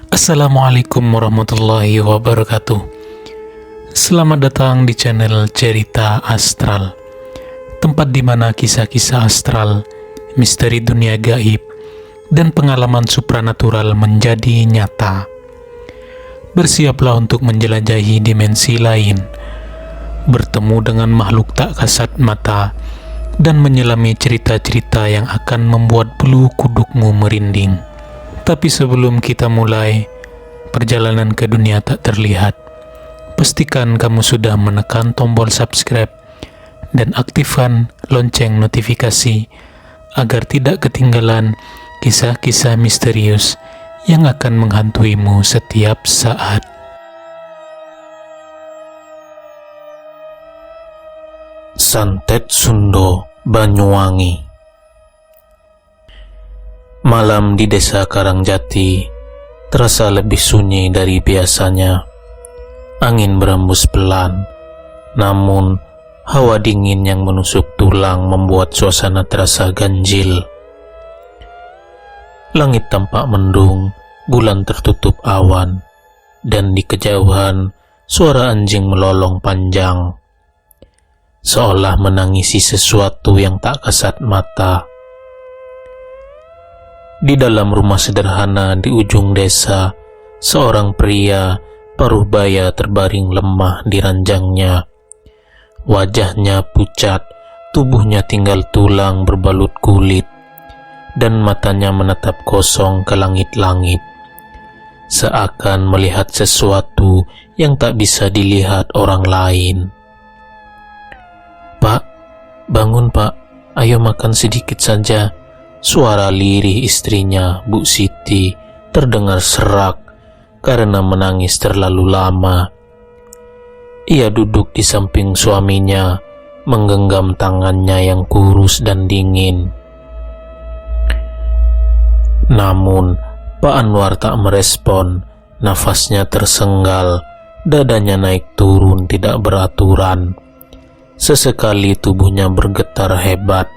Assalamualaikum warahmatullahi wabarakatuh. Selamat datang di channel Cerita Astral, tempat di mana kisah-kisah astral, misteri dunia gaib, dan pengalaman supranatural menjadi nyata. Bersiaplah untuk menjelajahi dimensi lain, bertemu dengan makhluk tak kasat mata, dan menyelami cerita-cerita yang akan membuat bulu kudukmu merinding. Tapi sebelum kita mulai perjalanan ke dunia tak terlihat, pastikan kamu sudah menekan tombol subscribe dan aktifkan lonceng notifikasi agar tidak ketinggalan kisah-kisah misterius yang akan menghantuimu setiap saat. Santet Sundo, Banyuwangi. Malam di desa Karangjati terasa lebih sunyi dari biasanya. Angin berembus pelan, namun hawa dingin yang menusuk tulang membuat suasana terasa ganjil. Langit tampak mendung, bulan tertutup awan, dan di kejauhan suara anjing melolong panjang, seolah menangisi sesuatu yang tak kasat mata. Di dalam rumah sederhana di ujung desa, seorang pria paruh baya terbaring lemah di ranjangnya. Wajahnya pucat, tubuhnya tinggal tulang berbalut kulit, dan matanya menatap kosong ke langit-langit, seakan melihat sesuatu yang tak bisa dilihat orang lain. "Pak, bangun Pak, ayo makan sedikit saja." Suara lirih istrinya, Bu Siti, terdengar serak karena menangis terlalu lama. Ia duduk di samping suaminya, menggenggam tangannya yang kurus dan dingin. Namun, Pak Anwar tak merespon. Nafasnya tersenggal, dadanya naik turun tidak beraturan. Sesekali tubuhnya bergetar hebat,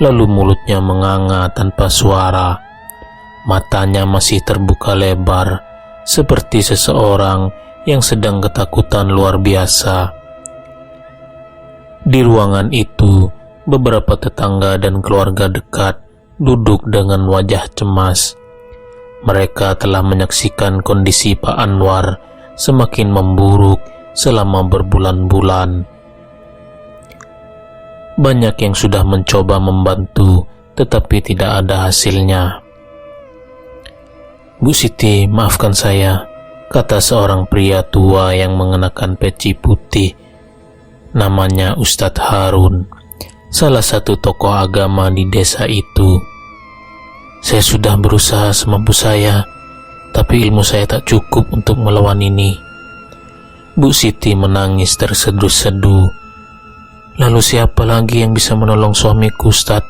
lalu mulutnya menganga tanpa suara. Matanya masih terbuka lebar, seperti seseorang yang sedang ketakutan luar biasa. Di ruangan itu, beberapa tetangga dan keluarga dekat duduk dengan wajah cemas. Mereka telah menyaksikan kondisi Pak Anwar semakin memburuk selama berbulan-bulan. Banyak yang sudah mencoba membantu, tetapi tidak ada hasilnya. "Bu Siti, maafkan saya," kata seorang pria tua yang mengenakan peci putih. Namanya Ustadz Harun, salah satu tokoh agama di desa itu. "Saya sudah berusaha semampu saya, tapi ilmu saya tak cukup untuk melawan ini." Bu Siti menangis terseduh-seduh. "Lalu siapa lagi yang bisa menolong suamiku, Ustadz?"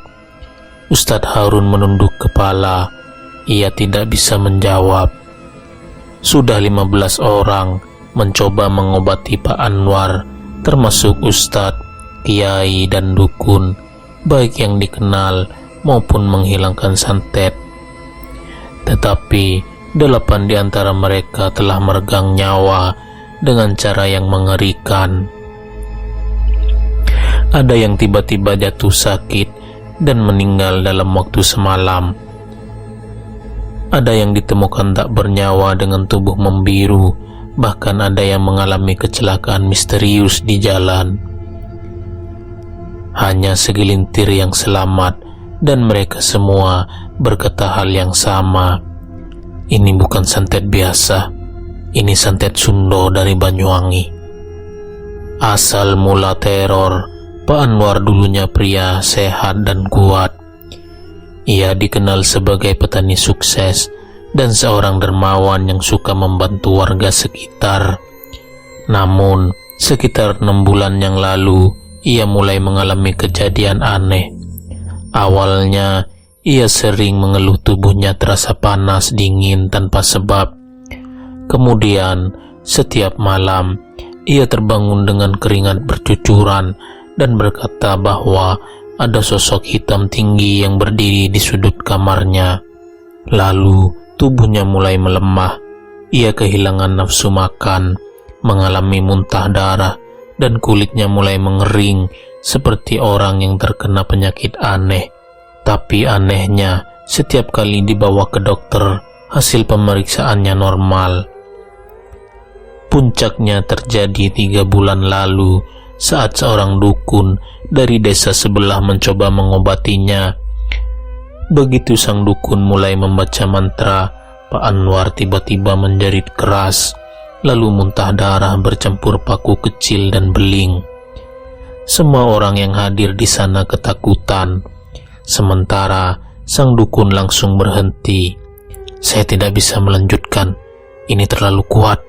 Ustadz Harun menunduk kepala. Ia tidak bisa menjawab. Sudah 15 orang mencoba mengobati Pak Anwar, termasuk Ustadz, kiai, dan dukun, baik yang dikenal maupun menghilangkan santet. Tetapi 8 di antara mereka telah meregang nyawa dengan cara yang mengerikan. Ada yang tiba-tiba jatuh sakit dan meninggal dalam waktu semalam. Ada yang ditemukan tak bernyawa dengan tubuh membiru, bahkan ada yang mengalami kecelakaan misterius di jalan. Hanya segelintir yang selamat, dan mereka semua berkata hal yang sama. "Ini bukan santet biasa, ini santet Sundo dari Banyuwangi." Asal mula teror, Pak Anwar dulunya pria sehat dan kuat. Ia dikenal sebagai petani sukses dan seorang dermawan yang suka membantu warga sekitar. Namun, sekitar 6 bulan yang lalu, ia mulai mengalami kejadian aneh. Awalnya, ia sering mengeluh tubuhnya terasa panas dingin tanpa sebab. Kemudian, setiap malam, ia terbangun dengan keringat bercucuran dan berkata bahwa ada sosok hitam tinggi yang berdiri di sudut kamarnya. Lalu tubuhnya mulai melemah. Ia kehilangan nafsu makan, mengalami muntah darah, dan kulitnya mulai mengering seperti orang yang terkena penyakit aneh. Tapi anehnya, setiap kali dibawa ke dokter, hasil pemeriksaannya normal. Puncaknya terjadi 3 bulan lalu saat seorang dukun dari desa sebelah mencoba mengobatinya. Begitu sang dukun mulai membaca mantra, Pak Anwar tiba-tiba menjerit keras, lalu muntah darah bercampur paku kecil dan beling. Semua orang yang hadir di sana ketakutan. Sementara sang dukun langsung berhenti. "Saya tidak bisa melanjutkan, ini terlalu kuat,"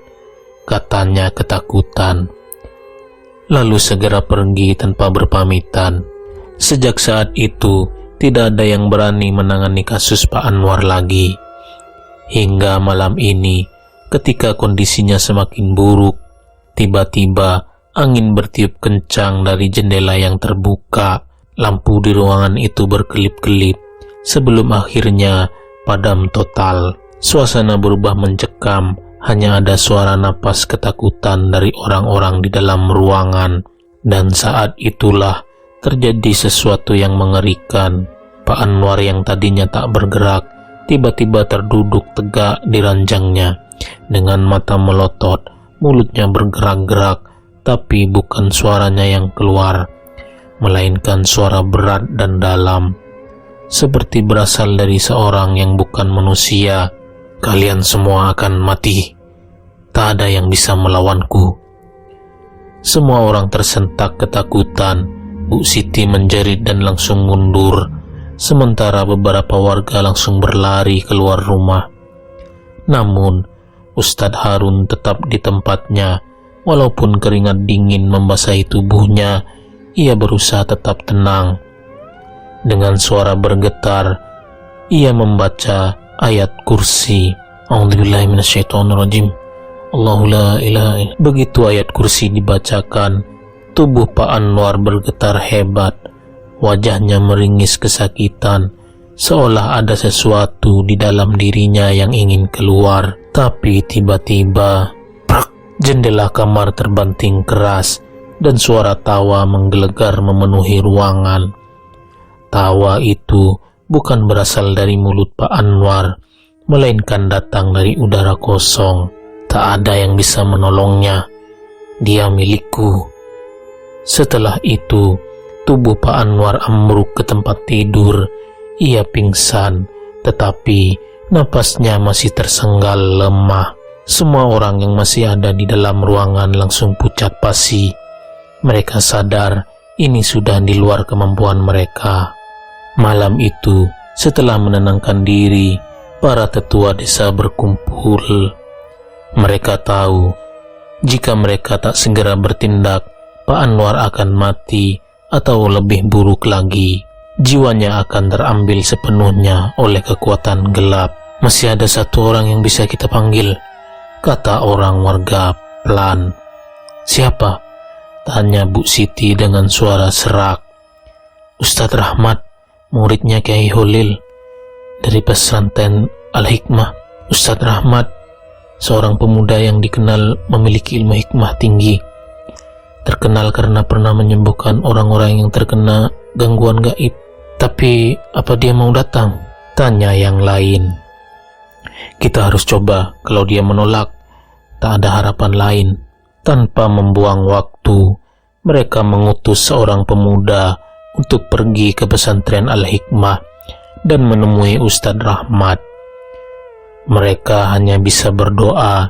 katanya ketakutan. Lalu segera pergi tanpa berpamitan. Sejak saat itu, tidak ada yang berani menangani kasus Pak Anwar lagi. Hingga malam ini, ketika kondisinya semakin buruk, tiba-tiba angin bertiup kencang dari jendela yang terbuka. Lampu di ruangan itu berkelip-kelip sebelum akhirnya padam total. Suasana berubah mencekam, hanya ada suara napas ketakutan dari orang-orang di dalam ruangan. Dan saat itulah terjadi sesuatu yang mengerikan. Pak Anwar yang tadinya tak bergerak, tiba-tiba terduduk tegak di ranjangnya. Dengan mata melotot, mulutnya bergerak-gerak, tapi bukan suaranya yang keluar, melainkan suara berat dan dalam, seperti berasal dari seorang yang bukan manusia. "Kalian semua akan mati. Tak ada yang bisa melawanku." Semua orang tersentak ketakutan. Bu Siti menjerit dan langsung mundur, sementara beberapa warga langsung berlari keluar rumah. Namun, Ustadz Harun tetap di tempatnya. Walaupun keringat dingin membasahi tubuhnya, ia berusaha tetap tenang. Dengan suara bergetar, ia membaca ayat kursi. A'udzubillahi minasyaitonirrajim. Allahu la ilaha illa. Begitu ayat kursi dibacakan, tubuh Pak Anwar bergetar hebat. Wajahnya meringis kesakitan, seolah ada sesuatu di dalam dirinya yang ingin keluar. Tapi tiba-tiba, prak, jendela kamar terbanting keras dan suara tawa menggelegar memenuhi ruangan. Tawa itu bukan berasal dari mulut Pak Anwar, melainkan datang dari udara kosong. Tak ada yang bisa menolongnya. Dia milikku. Setelah itu, tubuh Pak Anwar ambruk ke tempat tidur. Ia pingsan, tetapi napasnya masih tersenggal lemah. Semua orang yang masih ada di dalam ruangan langsung pucat pasi. Mereka sadar ini sudah di luar kemampuan mereka. Malam itu, setelah menenangkan diri, para tetua desa berkumpul. Mereka tahu, jika mereka tak segera bertindak, Pak Anwar akan mati, atau lebih buruk lagi, jiwanya akan terambil sepenuhnya oleh kekuatan gelap. "Masih ada satu orang yang bisa kita panggil," kata orang warga pelan. "Siapa?" tanya Bu Siti dengan suara serak. "Ustadz Rahmat, muridnya Kiai Holil dari pesantren Al-Hikmah." Ustadz Rahmat, seorang pemuda yang dikenal memiliki ilmu hikmah tinggi, terkenal karena pernah menyembuhkan orang-orang yang terkena gangguan gaib. "Tapi apa dia mau datang?" tanya yang lain. "Kita harus coba. Kalau dia menolak, tak ada harapan lain." Tanpa membuang waktu, mereka mengutus seorang pemuda untuk pergi ke pesantren Al-Hikmah dan menemui Ustadz Rahmat. Mereka hanya bisa berdoa,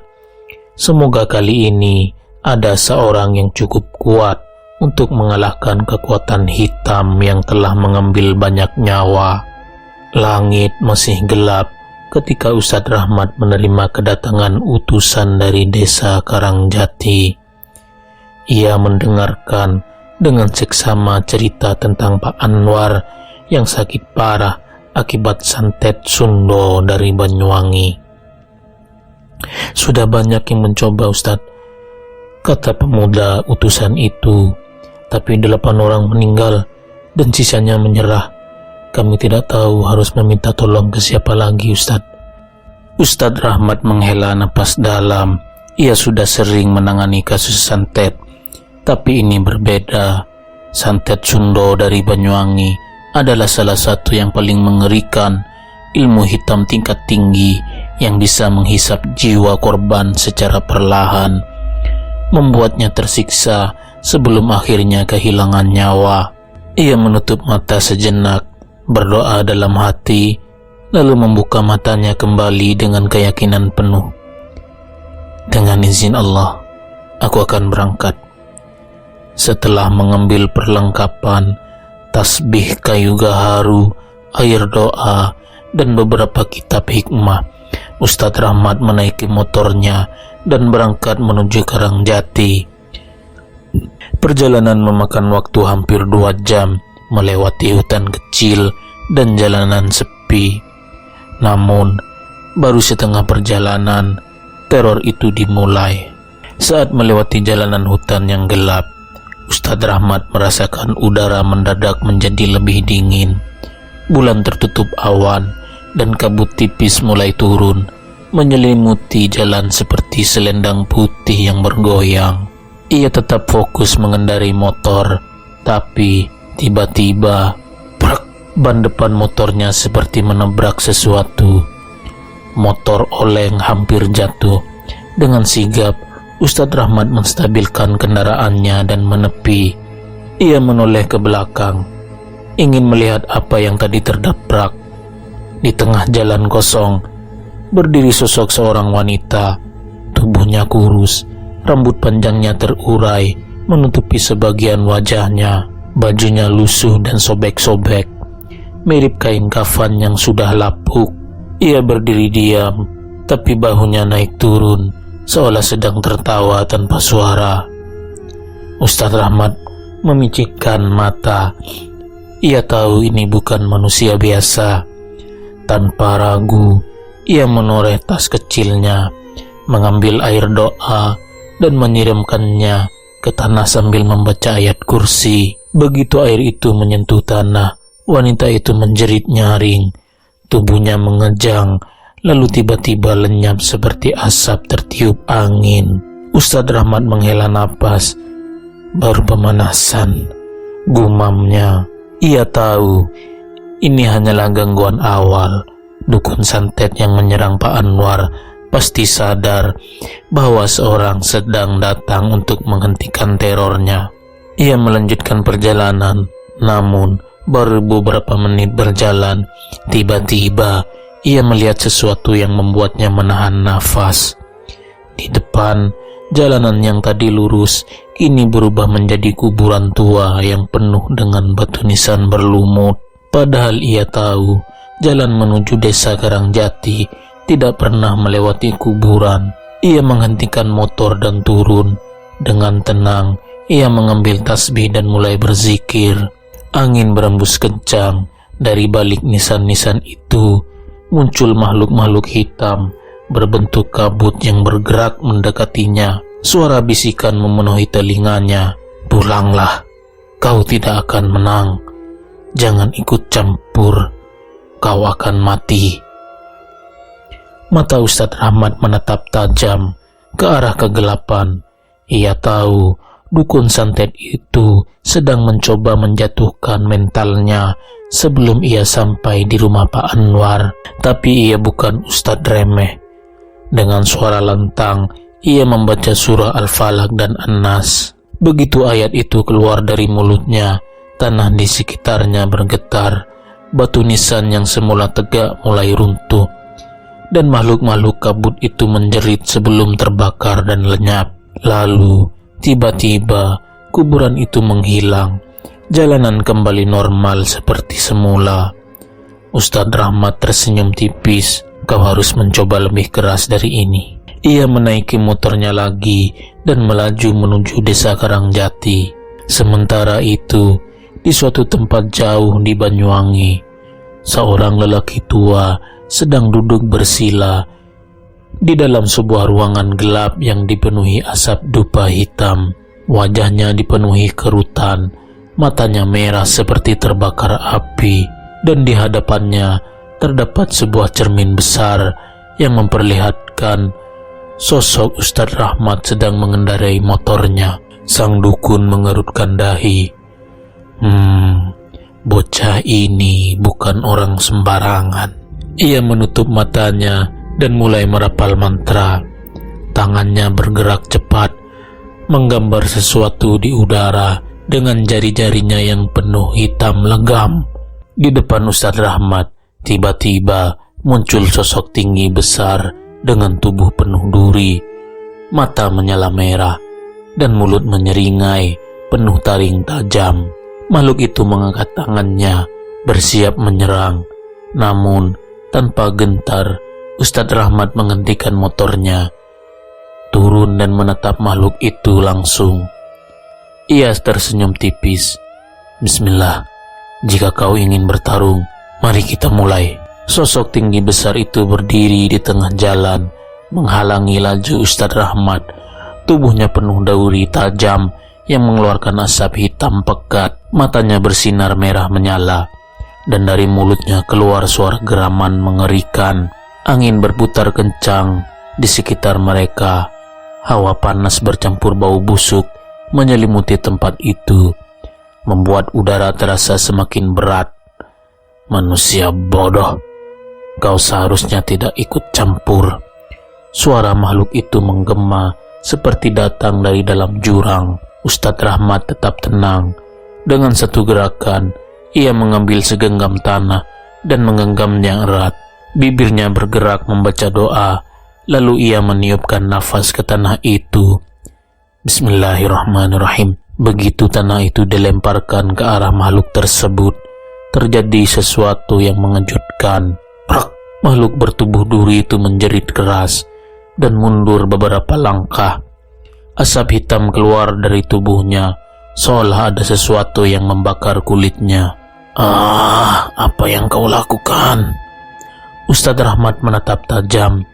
semoga kali ini ada seorang yang cukup kuat untuk mengalahkan kekuatan hitam yang telah mengambil banyak nyawa. Langit masih gelap ketika Ustadz Rahmat menerima kedatangan utusan dari desa Karangjati. Ia mendengarkan dengan seksama cerita tentang Pak Anwar yang sakit parah akibat santet Sundo dari Banyuwangi. "Sudah banyak yang mencoba, Ustadz," kata pemuda utusan itu, "tapi 8 orang meninggal dan sisanya menyerah. Kami tidak tahu harus meminta tolong ke siapa lagi, Ustadz." Ustadz Rahmat menghela napas dalam. Ia sudah sering menangani kasus santet, tapi ini berbeda. Santet Sundo dari Banyuwangi adalah salah satu yang paling mengerikan, ilmu hitam tingkat tinggi yang bisa menghisap jiwa korban secara perlahan, membuatnya tersiksa sebelum akhirnya kehilangan nyawa. Ia menutup mata sejenak, berdoa dalam hati, lalu membuka matanya kembali dengan keyakinan penuh. Dengan izin Allah, aku akan berangkat. Setelah mengambil perlengkapan, tasbih kayu gaharu, air doa, dan beberapa kitab hikmah, Ustadz Rahmat menaiki motornya dan berangkat menuju Karangjati. Perjalanan memakan waktu hampir 2 jam, melewati hutan kecil dan jalanan sepi. Namun, baru setengah perjalanan, teror itu dimulai. Saat melewati jalanan hutan yang gelap, Ustadz Rahmat merasakan udara mendadak menjadi lebih dingin. Bulan tertutup awan dan kabut tipis mulai turun, menyelimuti jalan seperti selendang putih yang bergoyang. Ia tetap fokus mengendari motor, tapi tiba-tiba ban depan motornya seperti menabrak sesuatu. Motor oleng hampir jatuh. Dengan sigap, Ustadz Rahmat menstabilkan kendaraannya dan menepi. Ia menoleh ke belakang, ingin melihat apa yang tadi terdabrak. Di tengah jalan kosong, berdiri sosok seorang wanita. Tubuhnya kurus, rambut panjangnya terurai, menutupi sebagian wajahnya. Bajunya lusuh dan sobek-sobek, mirip kain kafan yang sudah lapuk. Ia berdiri diam, tapi bahunya naik turun, seolah sedang tertawa tanpa suara. Ustadz Rahmat memicikkan mata. Ia tahu ini bukan manusia biasa. Tanpa ragu, ia menoreh tas kecilnya, mengambil air doa, dan menyiramkannya ke tanah sambil membaca ayat kursi. Begitu air itu menyentuh tanah, wanita itu menjerit nyaring. Tubuhnya mengejang, lalu tiba-tiba lenyap seperti asap tertiup angin. Ustadz Rahmat menghela napas. Baru pemanasan, gumamnya. Ia tahu ini hanyalah gangguan awal. Dukun santet yang menyerang Pak Anwar pasti sadar bahwa seorang sedang datang untuk menghentikan terornya. Ia melanjutkan perjalanan, namun baru beberapa menit berjalan, tiba-tiba ia melihat sesuatu yang membuatnya menahan nafas. Di depan, jalanan yang tadi lurus kini berubah menjadi kuburan tua yang penuh dengan batu nisan berlumut. Padahal ia tahu jalan menuju desa Karangjati tidak pernah melewati kuburan. Ia menghentikan motor dan turun. Dengan tenang, ia mengambil tasbih dan mulai berzikir. Angin berembus kencang. Dari balik nisan-nisan itu muncul makhluk-makhluk hitam berbentuk kabut yang bergerak mendekatinya. Suara bisikan memenuhi telinganya. Pulanglah, kau tidak akan menang. Jangan ikut campur, kau akan mati. Mata Ustadz Rahmat menatap tajam ke arah kegelapan. Ia tahu dukun santet itu sedang mencoba menjatuhkan mentalnya sebelum ia sampai di rumah Pak Anwar. Tapi ia bukan ustadz remeh. Dengan suara lantang, ia membaca surah Al-Falaq dan An-Nas. Begitu ayat itu keluar dari mulutnya, tanah di sekitarnya bergetar. Batu nisan yang semula tegak mulai runtuh, dan makhluk-makhluk kabut itu menjerit sebelum terbakar dan lenyap. Lalu tiba-tiba kuburan itu menghilang. Jalanan kembali normal seperti semula. Ustadz Rahmat tersenyum tipis. Kau harus mencoba lebih keras dari ini. Ia menaiki motornya lagi dan melaju menuju desa Karangjati. Sementara itu, di suatu tempat jauh di Banyuwangi, seorang lelaki tua sedang duduk bersila di dalam sebuah ruangan gelap yang dipenuhi asap dupa hitam. Wajahnya dipenuhi kerutan, matanya merah seperti terbakar api, dan di hadapannya terdapat sebuah cermin besar yang memperlihatkan sosok Ustadz Rahmat sedang mengendarai motornya. Sang dukun mengerutkan dahi. Bocah ini bukan orang sembarangan. Ia menutup matanya dan mulai merapal mantra. Tangannya bergerak cepat, menggambar sesuatu di udara dengan jari-jarinya yang penuh hitam legam. Di depan Ustadz Rahmat, tiba-tiba muncul sosok tinggi besar dengan tubuh penuh duri, mata menyala merah, dan mulut menyeringai penuh taring tajam. Makhluk itu mengangkat tangannya, bersiap menyerang. Namun, tanpa gentar, Ustadz Rahmat menghentikan motornya, turun dan menatap makhluk itu langsung. Ia tersenyum tipis. Bismillah, jika kau ingin bertarung, mari kita mulai. Sosok tinggi besar itu berdiri di tengah jalan, menghalangi laju Ustadz Rahmat. Tubuhnya penuh duri tajam yang mengeluarkan asap hitam pekat. Matanya bersinar merah menyala, dan dari mulutnya keluar suara geraman mengerikan. Angin berputar kencang di sekitar mereka. Hawa panas bercampur bau busuk menyelimuti tempat itu, membuat udara terasa semakin berat. Manusia bodoh, kau seharusnya tidak ikut campur. Suara makhluk itu menggema seperti datang dari dalam jurang. Ustadz Rahmat tetap tenang. Dengan satu gerakan, ia mengambil segenggam tanah dan menggenggamnya erat. Bibirnya bergerak membaca doa, lalu ia meniupkan nafas ke tanah itu. Bismillahirrahmanirrahim. Begitu tanah itu dilemparkan ke arah makhluk tersebut, terjadi sesuatu yang mengejutkan. Prak! Makhluk bertubuh duri itu menjerit keras dan mundur beberapa langkah. Asap hitam keluar dari tubuhnya, seolah ada sesuatu yang membakar kulitnya. Apa yang kau lakukan? Ustadz Rahmat menatap tajam.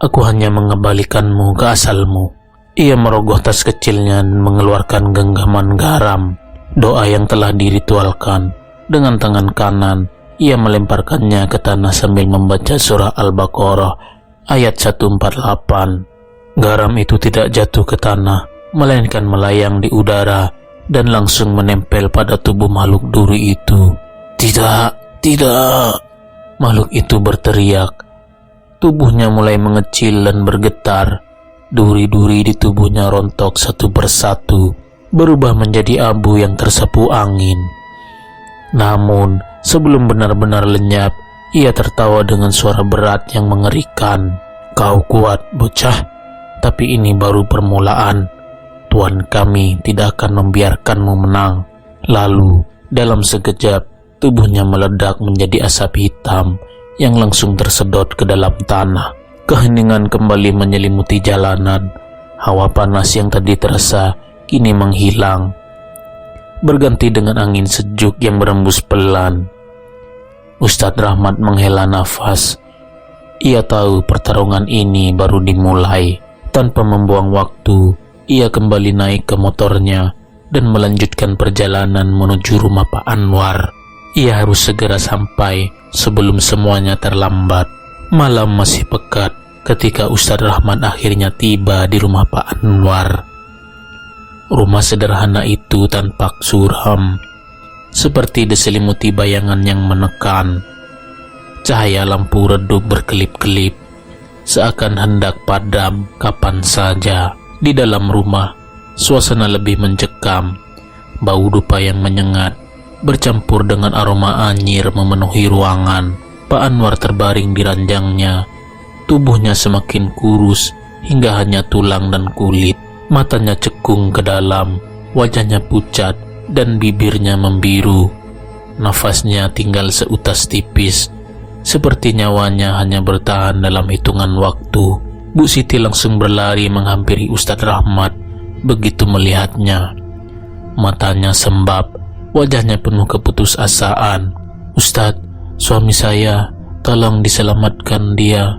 Aku hanya mengembalikanmu ke asalmu. Ia merogoh tas kecilnya dan mengeluarkan genggaman garam. Doa yang telah diritualkan. Dengan tangan kanan, ia melemparkannya ke tanah sambil membaca surah Al-Baqarah ayat 148. Garam itu tidak jatuh ke tanah, melainkan melayang di udara dan langsung menempel pada tubuh makhluk duri itu. Tidak, tidak! Makhluk itu berteriak. Tubuhnya mulai mengecil dan bergetar. Duri-duri di tubuhnya rontok satu persatu, berubah menjadi abu yang tersapu angin. Namun, sebelum benar-benar lenyap, ia tertawa dengan suara berat yang mengerikan. Kau kuat, bocah, tapi ini baru permulaan. Tuan kami tidak akan membiarkanmu menang. Lalu, dalam sekejap, tubuhnya meledak menjadi asap hitam yang langsung tersedot ke dalam tanah. Keheningan kembali menyelimuti jalanan. Hawa panas yang tadi terasa kini menghilang, berganti dengan angin sejuk yang berembus pelan. Ustadz Rahmat menghela nafas. Ia tahu pertarungan ini baru dimulai. Tanpa membuang waktu, ia kembali naik ke motornya dan melanjutkan perjalanan menuju rumah Pak Anwar. Ia harus segera sampai sebelum semuanya terlambat. Malam masih pekat ketika Ustadz Rahmat akhirnya tiba di rumah Pak Anwar. Rumah sederhana itu tampak suram, seperti diselimuti bayangan yang menekan. Cahaya lampu redup berkelip-kelip, seakan hendak padam kapan saja. Di dalam rumah, suasana lebih mencekam. Bau dupa yang menyengat bercampur dengan aroma anyir memenuhi ruangan. Pak Anwar terbaring di ranjangnya. Tubuhnya semakin kurus hingga hanya tulang dan kulit. Matanya cekung ke dalam, wajahnya pucat dan bibirnya membiru. Nafasnya tinggal seutas tipis, seperti nyawanya hanya bertahan dalam hitungan waktu. Bu Siti langsung berlari menghampiri Ustadz Rahmat begitu melihatnya. Matanya sembab, wajahnya penuh keputusasaan. Ustadz, suami saya, tolong diselamatkan dia.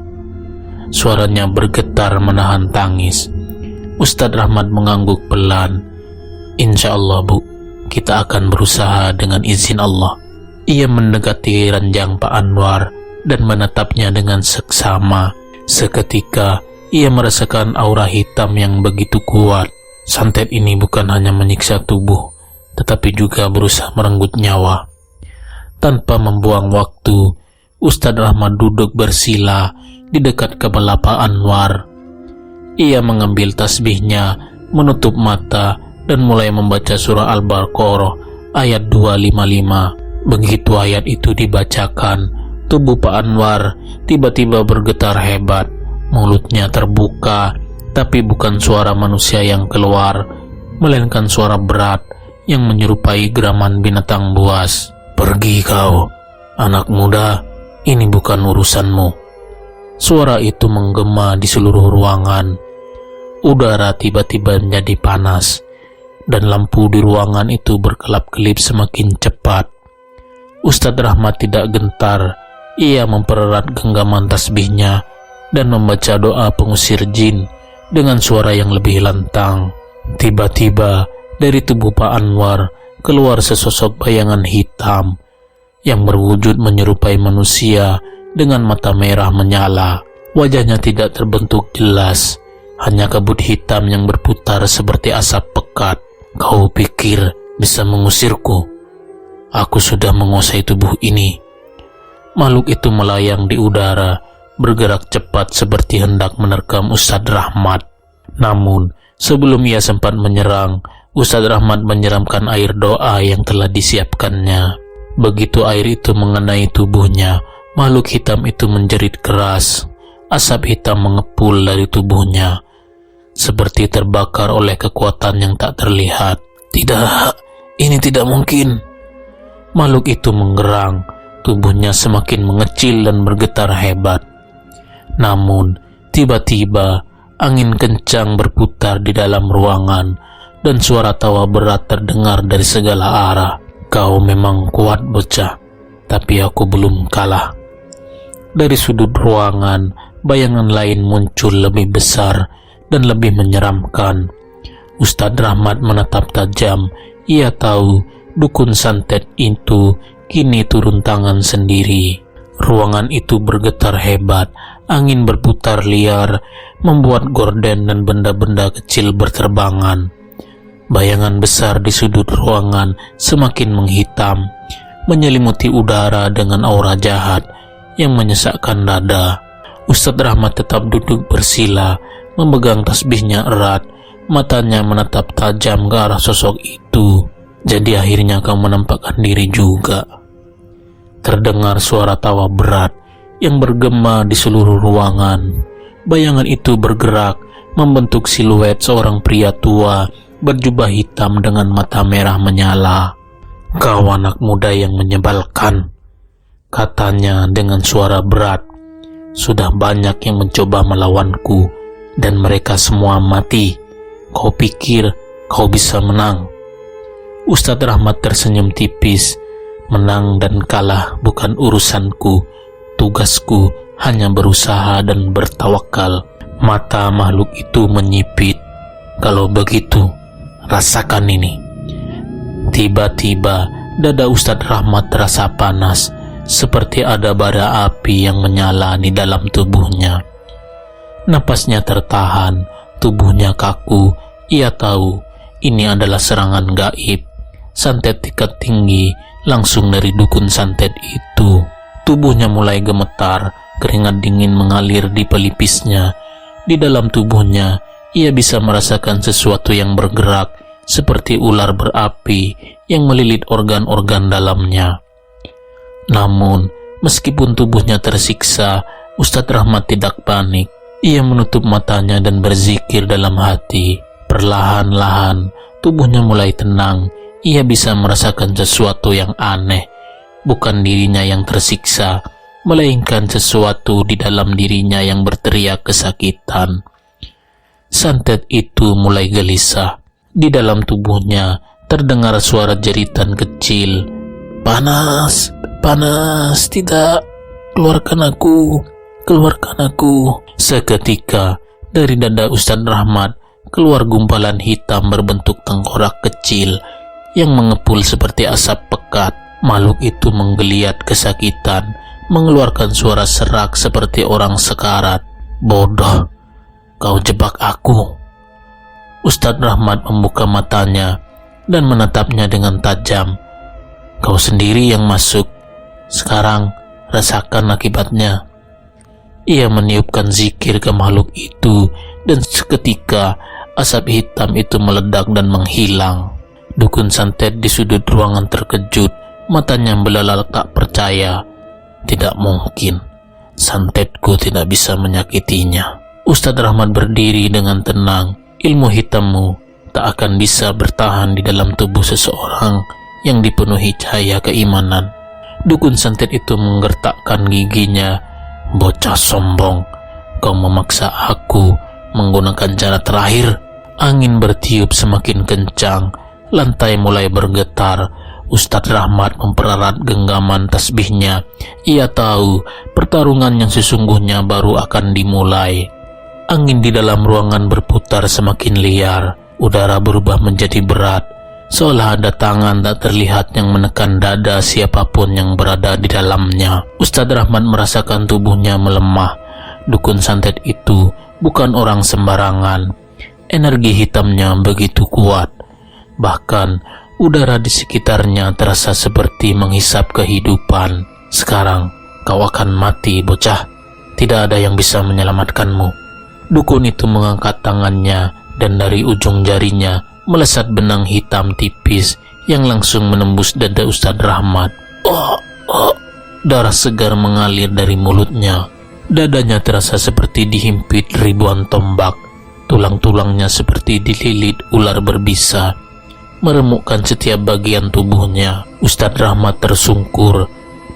Suaranya bergetar menahan tangis. Ustadz Rahmat mengangguk pelan. Insya Allah, Bu, kita akan berusaha dengan izin Allah. Ia mendekati ranjang Pak Anwar dan menatapnya dengan seksama. Seketika ia merasakan aura hitam yang begitu kuat. Santet ini bukan hanya menyiksa tubuh, tetapi juga berusaha merenggut nyawa. Tanpa membuang waktu, Ustadz Rahmat duduk bersila di dekat kepala Pak Anwar. Ia mengambil tasbihnya, menutup mata, dan mulai membaca surah Al-Baqarah ayat 255. Begitu ayat itu dibacakan, tubuh Pak Anwar tiba-tiba bergetar hebat. Mulutnya terbuka, tapi bukan suara manusia yang keluar, melainkan suara berat yang menyerupai geraman binatang buas. "Pergi kau, anak muda, ini bukan urusanmu." Suara itu menggema di seluruh ruangan. Udara tiba-tiba menjadi panas, dan lampu di ruangan itu berkelap-kelip semakin cepat. Ustadz Rahmat tidak gentar. Ia mempererat genggaman tasbihnya dan membaca doa pengusir jin dengan suara yang lebih lantang. Tiba-tiba dari tubuh Pak Anwar keluar sesosok bayangan hitam yang berwujud menyerupai manusia dengan mata merah menyala. Wajahnya tidak terbentuk jelas, hanya kabut hitam yang berputar seperti asap pekat. "Kau pikir bisa mengusirku? Aku sudah menguasai tubuh ini." Makhluk itu melayang di udara, bergerak cepat seperti hendak menerkam Ustadz Rahmat. Namun, sebelum ia sempat menyerang, Ustadz Rahmat menyiramkan air doa yang telah disiapkannya. Begitu air itu mengenai tubuhnya, makhluk hitam itu menjerit keras. Asap hitam mengepul dari tubuhnya, seperti terbakar oleh kekuatan yang tak terlihat. "Tidak, ini tidak mungkin." Makhluk itu menggerang, tubuhnya semakin mengecil dan bergetar hebat. Namun, tiba-tiba angin kencang berputar di dalam ruangan dan suara tawa berat terdengar dari segala arah. "Kau memang kuat, bocah, tapi aku belum kalah." Dari sudut ruangan, bayangan lain muncul lebih besar dan lebih menyeramkan. Ustadz Rahmat menatap tajam. Ia tahu dukun santet itu kini turun tangan sendiri. Ruangan itu bergetar hebat, angin berputar liar, membuat gorden dan benda-benda kecil berterbangan. Bayangan besar di sudut ruangan semakin menghitam, menyelimuti udara dengan aura jahat yang menyesakkan dada. Ustadz Rahmat tetap duduk bersila, memegang tasbihnya erat, matanya menatap tajam ke arah sosok itu. "Jadi akhirnya kau menampakkan diri juga." Terdengar suara tawa berat yang bergema di seluruh ruangan. Bayangan itu bergerak, membentuk siluet seorang pria tua berjubah hitam dengan mata merah menyala. "Kau anak muda yang menyebalkan," katanya dengan suara berat. "Sudah banyak yang mencoba melawanku dan mereka semua mati. Kau pikir kau bisa menang?" Ustadz Rahmat tersenyum tipis. "Menang dan kalah bukan urusanku. Tugasku hanya berusaha dan bertawakal." Mata makhluk itu menyipit. "Kalau begitu, rasakan ini." Tiba-tiba dada Ustadz Rahmat terasa panas, seperti ada bara api yang menyala di dalam tubuhnya. Napasnya tertahan, tubuhnya kaku. Ia tahu ini adalah serangan gaib, santet tingkat tinggi langsung dari dukun santet itu. Tubuhnya mulai gemetar, keringat dingin mengalir di pelipisnya. Di dalam tubuhnya, ia bisa merasakan sesuatu yang bergerak, seperti ular berapi yang melilit organ-organ dalamnya. Namun, meskipun tubuhnya tersiksa, Ustadz Rahmat tidak panik. Ia menutup matanya dan berzikir dalam hati. Perlahan-lahan, tubuhnya mulai tenang. Ia bisa merasakan sesuatu yang aneh. Bukan dirinya yang tersiksa, melainkan sesuatu di dalam dirinya yang berteriak kesakitan. Santet itu mulai gelisah. Di dalam tubuhnya terdengar suara jeritan kecil. "Panas, panas, tidak, keluarkan aku, keluarkan aku." Seketika dari dada Ustadz Rahmat keluar gumpalan hitam berbentuk tengkorak kecil yang mengepul seperti asap pekat. Makhluk itu menggeliat kesakitan, mengeluarkan suara serak seperti orang sekarat. "Bodoh, kau jebak aku." Ustadz Rahmat membuka matanya dan menatapnya dengan tajam. "Kau sendiri yang masuk. Sekarang rasakan akibatnya." Ia meniupkan zikir ke makhluk itu dan seketika asap hitam itu meledak dan menghilang. Dukun santet di sudut ruangan terkejut, matanya belalak tak percaya. Tidak mungkin, santetku tidak bisa menyakitinya. Ustadz Rahmat berdiri dengan tenang. "Ilmu hitammu tak akan bisa bertahan di dalam tubuh seseorang yang dipenuhi cahaya keimanan." Dukun santet itu menggertakkan giginya. "Bocah sombong, kau memaksa aku menggunakan cara terakhir." Angin bertiup semakin kencang, lantai mulai bergetar. Ustadz Rahmat mempererat genggaman tasbihnya. Ia tahu pertarungan yang sesungguhnya baru akan dimulai. Angin di dalam ruangan berputar semakin liar. Udara berubah menjadi berat, seolah ada tangan tak terlihat yang menekan dada siapapun yang berada di dalamnya. Ustadz Rahmat merasakan tubuhnya melemah. Dukun santet itu bukan orang sembarangan. Energi hitamnya begitu kuat. Bahkan udara di sekitarnya terasa seperti menghisap kehidupan. "Sekarang kau akan mati, bocah. Tidak ada yang bisa menyelamatkanmu." Dukun itu mengangkat tangannya dan dari ujung jarinya melesat benang hitam tipis yang langsung menembus dada Ustadz Rahmat. Darah segar mengalir dari mulutnya. Dadanya terasa seperti dihimpit ribuan tombak. Tulang-tulangnya seperti dililit ular berbisa, meremukkan setiap bagian tubuhnya. Ustadz Rahmat tersungkur.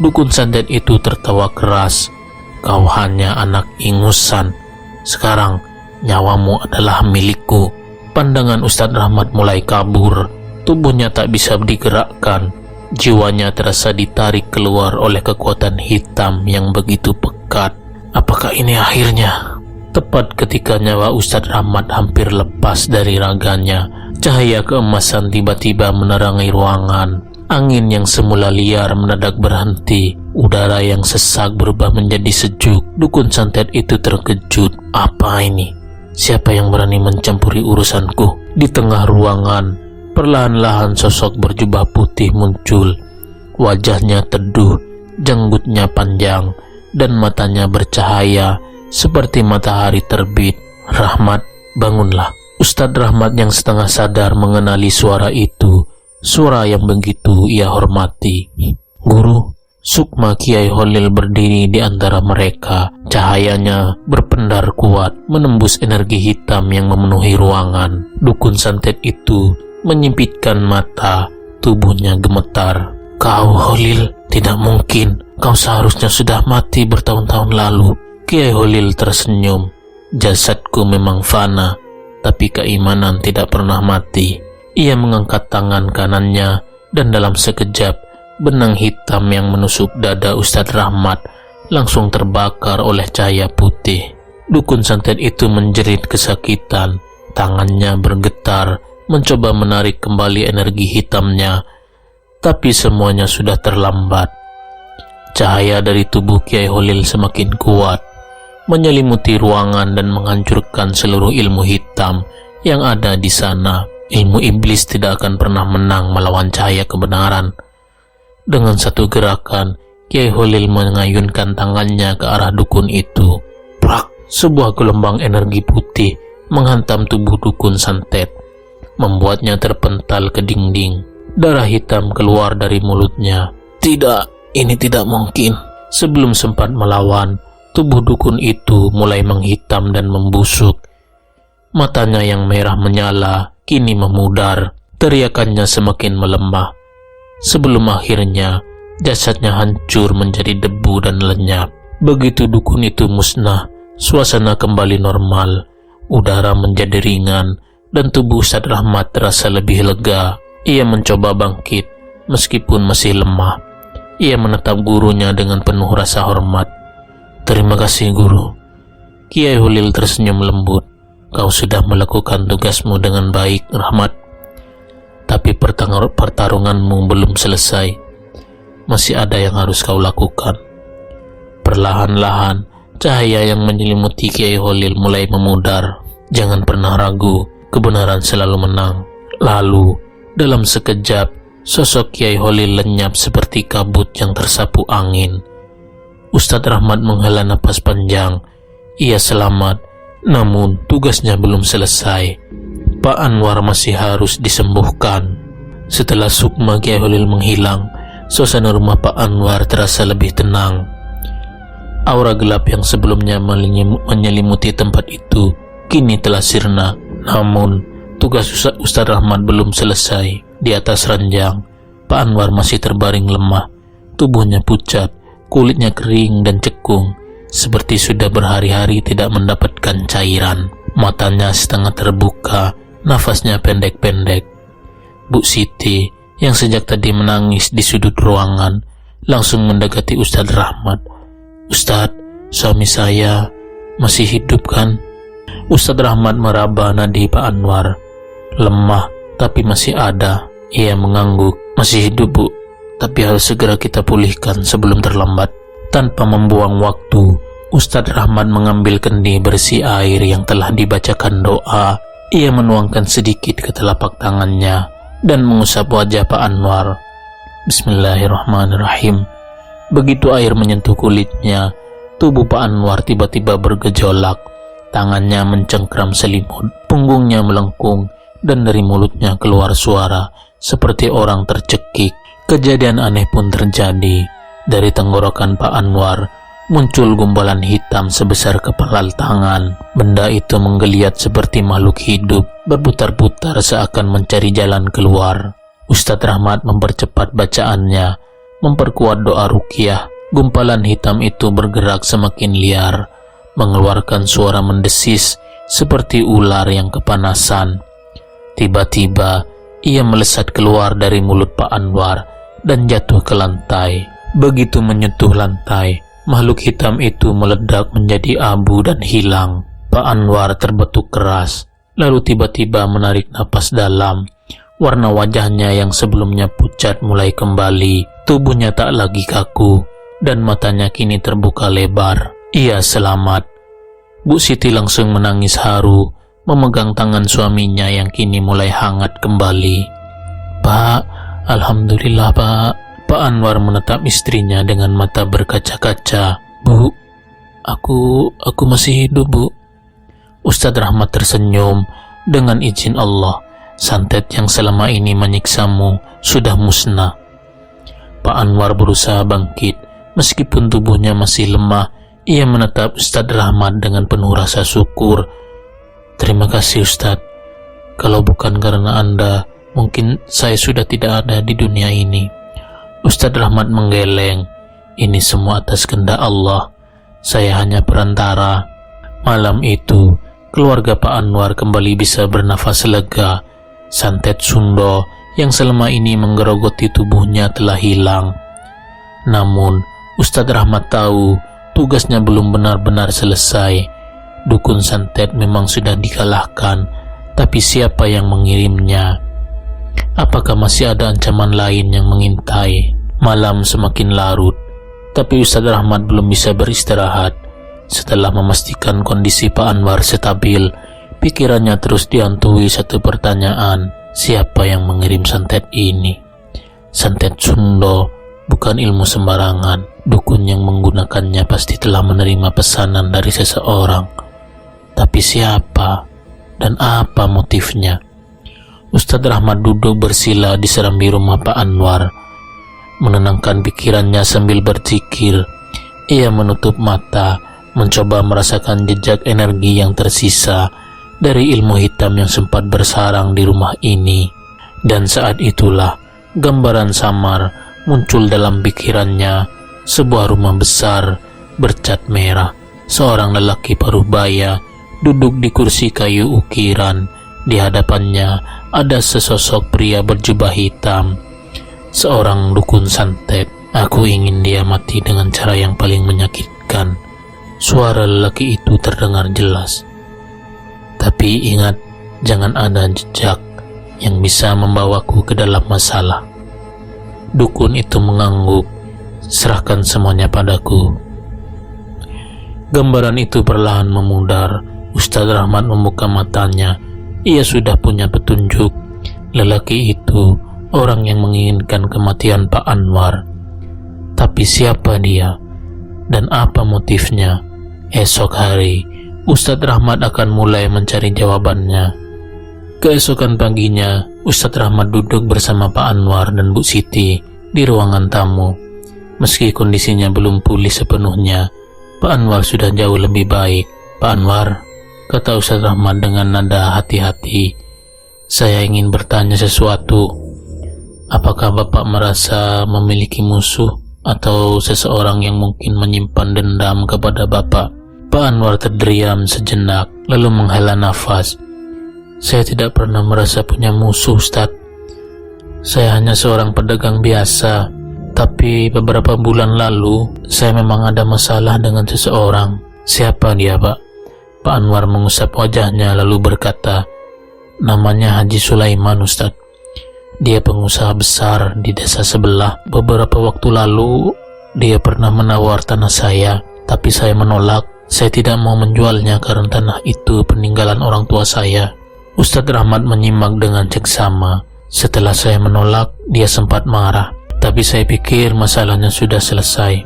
Dukun santet itu tertawa keras. "Kau hanya anak ingusan. Sekarang nyawamu adalah milikku." Pandangan Ustadz Rahmat mulai kabur. Tubuhnya tak bisa digerakkan. Jiwanya terasa ditarik keluar oleh kekuatan hitam yang begitu pekat. Apakah ini akhirnya? Tepat ketika nyawa Ustadz Rahmat hampir lepas dari raganya, cahaya keemasan tiba-tiba menerangi ruangan. Angin yang semula liar mendadak berhenti. Udara yang sesak berubah menjadi sejuk. Dukun santet itu terkejut. "Apa ini? Siapa yang berani mencampuri urusanku?" Di tengah ruangan, perlahan-lahan sosok berjubah putih muncul. Wajahnya teduh, janggutnya panjang, dan matanya bercahaya seperti matahari terbit. "Rahmat, bangunlah." Ustadz Rahmat yang setengah sadar mengenali suara itu, suara yang begitu ia hormati. "Guru." Sukma Kiai Holil berdiri di antara mereka. Cahayanya berpendar kuat, menembus energi hitam yang memenuhi ruangan. Dukun santet itu menyipitkan mata, tubuhnya gemetar. "Kau Holil, tidak mungkin. Kau seharusnya sudah mati bertahun-tahun lalu." Kiai Holil tersenyum. "Jasadku memang fana, tapi keimanan tidak pernah mati." Ia mengangkat tangan kanannya dan dalam sekejap benang hitam yang menusuk dada Ustadz Rahmat langsung terbakar oleh cahaya putih. Dukun santet itu menjerit kesakitan. Tangannya bergetar mencoba menarik kembali energi hitamnya, tapi semuanya sudah terlambat. Cahaya dari tubuh Kiai Holil semakin kuat, menyelimuti ruangan dan menghancurkan seluruh ilmu hitam yang ada di sana. Ilmu iblis tidak akan pernah menang melawan cahaya kebenaran. Dengan satu gerakan, Kiai Holil mengayunkan tangannya ke arah dukun itu. Prak! Sebuah gelombang energi putih menghantam tubuh dukun santet, membuatnya terpental ke dinding. Darah hitam keluar dari mulutnya. "Tidak, ini tidak mungkin." Sebelum sempat melawan, tubuh dukun itu mulai menghitam dan membusuk. Matanya yang merah menyala kini memudar. Teriakannya semakin melemah, sebelum akhirnya jasadnya hancur menjadi debu dan lenyap. Begitu dukun itu musnah, suasana kembali normal. Udara menjadi ringan dan tubuh Ustadz Rahmat terasa lebih lega. Ia mencoba bangkit meskipun masih lemah. Ia menatap gurunya dengan penuh rasa hormat. "Terima kasih, Guru." Kiai Holil tersenyum lembut. "Kau sudah melakukan tugasmu dengan baik, Rahmat. Tapi pertarunganmu belum selesai. Masih ada yang harus kau lakukan." Perlahan-lahan, cahaya yang menyelimuti Kiai Holil mulai memudar. Jangan pernah ragu, kebenaran selalu menang. Lalu, dalam sekejap, sosok Kiai Holil lenyap seperti kabut yang tersapu angin. Ustadz Rahmat menghela napas panjang. Ia selamat, namun tugasnya belum selesai. Pak Anwar masih harus disembuhkan. Setelah sukma Kiai Holil menghilang, suasana rumah Pak Anwar terasa lebih tenang. Aura gelap yang sebelumnya menyelimuti tempat itu kini telah sirna. Namun, tugas Ustadz Rahmat belum selesai. Di atas ranjang, Pak Anwar masih terbaring lemah. Tubuhnya pucat, kulitnya kering dan cekung, seperti sudah berhari-hari tidak mendapatkan cairan. Matanya setengah terbuka, nafasnya pendek-pendek. Bu Siti, yang sejak tadi menangis di sudut ruangan, langsung mendekati Ustadz Rahmat. "Ustadz, suami saya masih hidup kan?" Ustadz Rahmat meraba nadi Pak Anwar. "Lemah, tapi masih ada." Ia mengangguk. "Masih hidup, Bu, tapi harus segera kita pulihkan sebelum terlambat." Tanpa membuang waktu, Ustadz Rahmat mengambil kendi berisi air yang telah dibacakan doa. Ia menuangkan sedikit ke telapak tangannya dan mengusap wajah Pak Anwar. Bismillahirrahmanirrahim. Begitu air menyentuh kulitnya, tubuh Pak Anwar tiba-tiba bergejolak. Tangannya mencengkram selimut, punggungnya melengkung, dan dari mulutnya keluar suara seperti orang tercekik. Kejadian aneh pun terjadi. Dari tenggorokan Pak Anwar muncul gumpalan hitam sebesar kepala tangan. Benda itu menggeliat seperti makhluk hidup, berputar-putar seakan mencari jalan keluar. Ustadz Rahmat mempercepat bacaannya, memperkuat doa ruqyah. Gumpalan hitam itu bergerak semakin liar, mengeluarkan suara mendesis seperti ular yang kepanasan. Tiba-tiba, ia melesat keluar dari mulut Pak Anwar dan jatuh ke lantai. Begitu menyentuh lantai, makhluk hitam itu meledak menjadi abu dan hilang. Pak Anwar terbetuk keras, lalu tiba-tiba menarik napas dalam. Warna wajahnya yang sebelumnya pucat mulai kembali. Tubuhnya tak lagi kaku, dan matanya kini terbuka lebar. Ia selamat. Bu Siti langsung menangis haru, memegang tangan suaminya yang kini mulai hangat kembali. "Pak, alhamdulillah, Pak." Pak Anwar menatap istrinya dengan mata berkaca-kaca. "Bu, aku masih hidup, Bu." Ustadz Rahmat tersenyum. "Dengan izin Allah, santet yang selama ini menyiksamu sudah musnah." Pak Anwar berusaha bangkit. Meskipun tubuhnya masih lemah, ia menatap Ustadz Rahmat dengan penuh rasa syukur. "Terima kasih, Ustadz. Kalau bukan karena Anda, mungkin saya sudah tidak ada di dunia ini." Ustadz Rahmat menggeleng. "Ini semua atas kehendak Allah. Saya hanya perantara." Malam itu, keluarga Pak Anwar kembali bisa bernafas lega. Santet Sundo yang selama ini menggerogoti tubuhnya telah hilang. Namun, Ustadz Rahmat tahu tugasnya belum benar-benar selesai. Dukun santet memang sudah dikalahkan, tapi siapa yang mengirimnya? Apakah masih ada ancaman lain yang mengintai? Malam semakin larut, tapi Ustadz Rahmat belum bisa beristirahat. Setelah memastikan kondisi Pak Anwar stabil, pikirannya terus dihantui satu pertanyaan. Siapa yang mengirim santet ini? Santet Sundo bukan ilmu sembarangan. Dukun yang menggunakannya pasti telah menerima pesanan dari seseorang. Tapi siapa dan apa motifnya? Ustadz Rahmat duduk bersila di serambi rumah Pak Anwar, menenangkan pikirannya sambil berzikir. Ia menutup mata, mencoba merasakan jejak energi yang tersisa dari ilmu hitam yang sempat bersarang di rumah ini. Dan saat itulah gambaran samar muncul dalam pikirannya. Sebuah rumah besar bercat merah. Seorang lelaki paruh baya duduk di kursi kayu ukiran. Di hadapannya ada sesosok pria berjubah hitam, seorang dukun santet. "Aku ingin dia mati dengan cara yang paling menyakitkan." Suara lelaki itu terdengar jelas. "Tapi ingat, jangan ada jejak yang bisa membawaku ke dalam masalah." Dukun itu mengangguk. "Serahkan semuanya padaku." Gambaran itu perlahan memudar. Ustadz Rahmat membuka matanya. Ia sudah punya petunjuk. Lelaki itu orang yang menginginkan kematian Pak Anwar. Tapi siapa dia? Dan apa motifnya? Esok hari, Ustadz Rahmat akan mulai mencari jawabannya. Keesokan paginya, Ustadz Rahmat duduk bersama Pak Anwar dan Bu Siti di ruangan tamu. Meski kondisinya belum pulih sepenuhnya, Pak Anwar sudah jauh lebih baik. Pak Anwar, kata Ustadz Rahmat dengan nada hati-hati, saya ingin bertanya sesuatu. Apakah Bapak merasa memiliki musuh atau seseorang yang mungkin menyimpan dendam kepada Bapak? Pak Anwar terdiam sejenak, lalu menghela nafas. Saya tidak pernah merasa punya musuh, Ustadz. Saya hanya seorang pedagang biasa. Tapi beberapa bulan lalu, saya memang ada masalah dengan seseorang. Siapa dia, Pak? Pak Anwar mengusap wajahnya lalu berkata, namanya Haji Sulaiman, Ustadz. Dia pengusaha besar di desa sebelah. Beberapa waktu lalu, dia pernah menawar tanah saya, tapi saya menolak. Saya tidak mau menjualnya karena tanah itu peninggalan orang tua saya. Ustadz Rahmat menyimak dengan seksama. Setelah saya menolak, dia sempat marah. Tapi saya pikir masalahnya sudah selesai.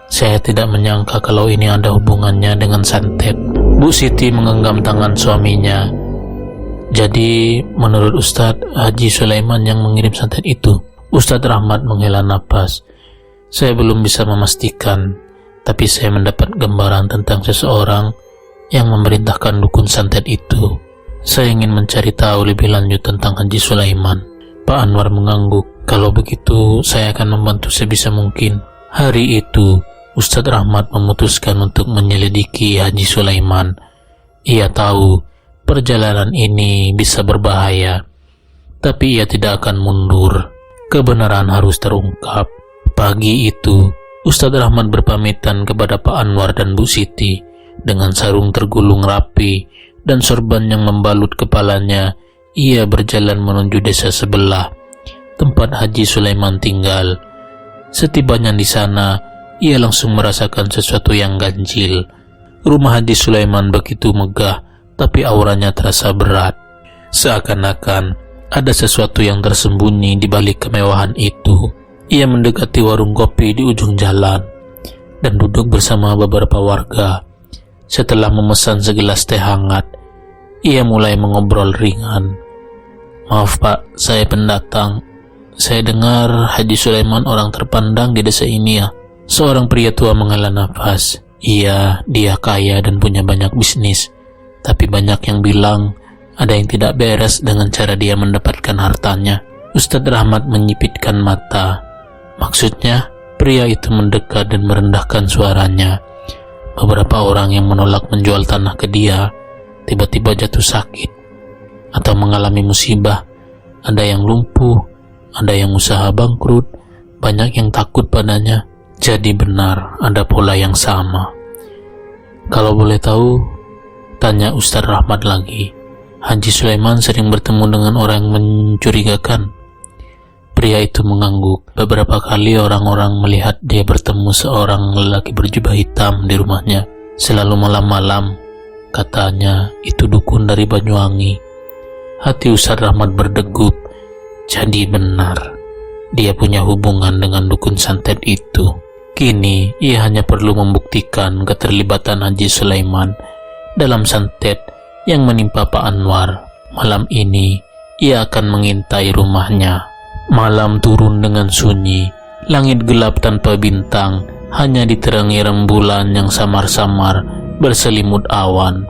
Saya tidak menyangka kalau ini ada hubungannya dengan santet. Bu Siti menggenggam tangan suaminya. Jadi, menurut Ustadz, Haji Sulaiman yang mengirim santet itu? Ustadz Rahmat menghela napas. Saya belum bisa memastikan, tapi saya mendapat gambaran tentang seseorang yang memerintahkan dukun santet itu. Saya ingin mencari tahu lebih lanjut tentang Haji Sulaiman. Pak Anwar mengangguk. Kalau begitu, saya akan membantu sebisa mungkin. Hari itu, Ustadz Rahmat memutuskan untuk menyelidiki Haji Sulaiman. Ia tahu perjalanan ini bisa berbahaya, tapi ia tidak akan mundur. Kebenaran harus terungkap. Pagi itu, Ustadz Rahmat berpamitan kepada Pak Anwar dan Bu Siti. Dengan sarung tergulung rapi dan sorban yang membalut kepalanya, ia berjalan menuju desa sebelah, tempat Haji Sulaiman tinggal. Setibanya di sana, ia langsung merasakan sesuatu yang ganjil. Rumah Haji Sulaiman begitu megah, tapi auranya terasa berat. Seakan-akan ada sesuatu yang tersembunyi di balik kemewahan itu. Ia mendekati warung kopi di ujung jalan dan duduk bersama beberapa warga. Setelah memesan segelas teh hangat, ia mulai mengobrol ringan. Maaf Pak, saya pendatang. Saya dengar Haji Sulaiman orang terpandang di desa ini ya. Seorang pria tua menghela nafas. Iya, dia kaya dan punya banyak bisnis. Tapi banyak yang bilang ada yang tidak beres dengan cara dia mendapatkan hartanya. Ustadz Rahmat menyipitkan mata. Maksudnya, pria itu mendekat dan merendahkan suaranya. Beberapa orang yang menolak menjual tanah ke dia tiba-tiba jatuh sakit atau mengalami musibah. Ada yang lumpuh, ada yang usaha bangkrut, banyak yang takut padanya. Jadi benar ada pola yang sama. Kalau boleh tahu, tanya Ustadz Rahmat lagi, Haji Sulaiman sering bertemu dengan orang yang mencurigakan. Pria itu mengangguk. Beberapa kali orang-orang melihat dia bertemu seorang lelaki berjubah hitam di rumahnya. Selalu malam-malam, katanya itu dukun dari Banyuwangi. Hati Ustadz Rahmat berdegup. Jadi benar, dia punya hubungan dengan dukun santet itu. Kini, ia hanya perlu membuktikan keterlibatan Haji Sulaiman dalam santet yang menimpa Pak Anwar. Malam ini, ia akan mengintai rumahnya. Malam turun dengan sunyi, langit gelap tanpa bintang, hanya diterangi rembulan yang samar-samar berselimut awan.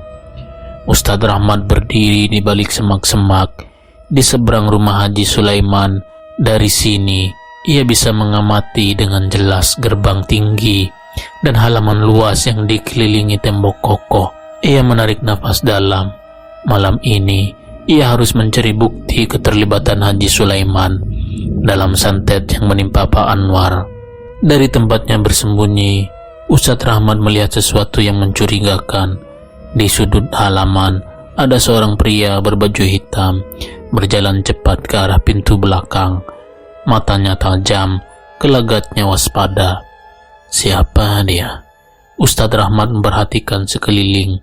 Ustadz Rahmat berdiri di balik semak-semak di seberang rumah Haji Sulaiman. Dari sini, ia bisa mengamati dengan jelas gerbang tinggi dan halaman luas yang dikelilingi tembok kokoh. Ia menarik nafas dalam. Malam ini, ia harus mencari bukti keterlibatan Haji Sulaiman dalam santet yang menimpa Pak Anwar. Dari tempatnya bersembunyi, Ustadz Rahmat melihat sesuatu yang mencurigakan. Di sudut halaman, ada seorang pria berbaju hitam berjalan cepat ke arah pintu belakang. Matanya tajam, gelagatnya waspada. Siapa dia? Ustadz Rahmat memperhatikan sekeliling.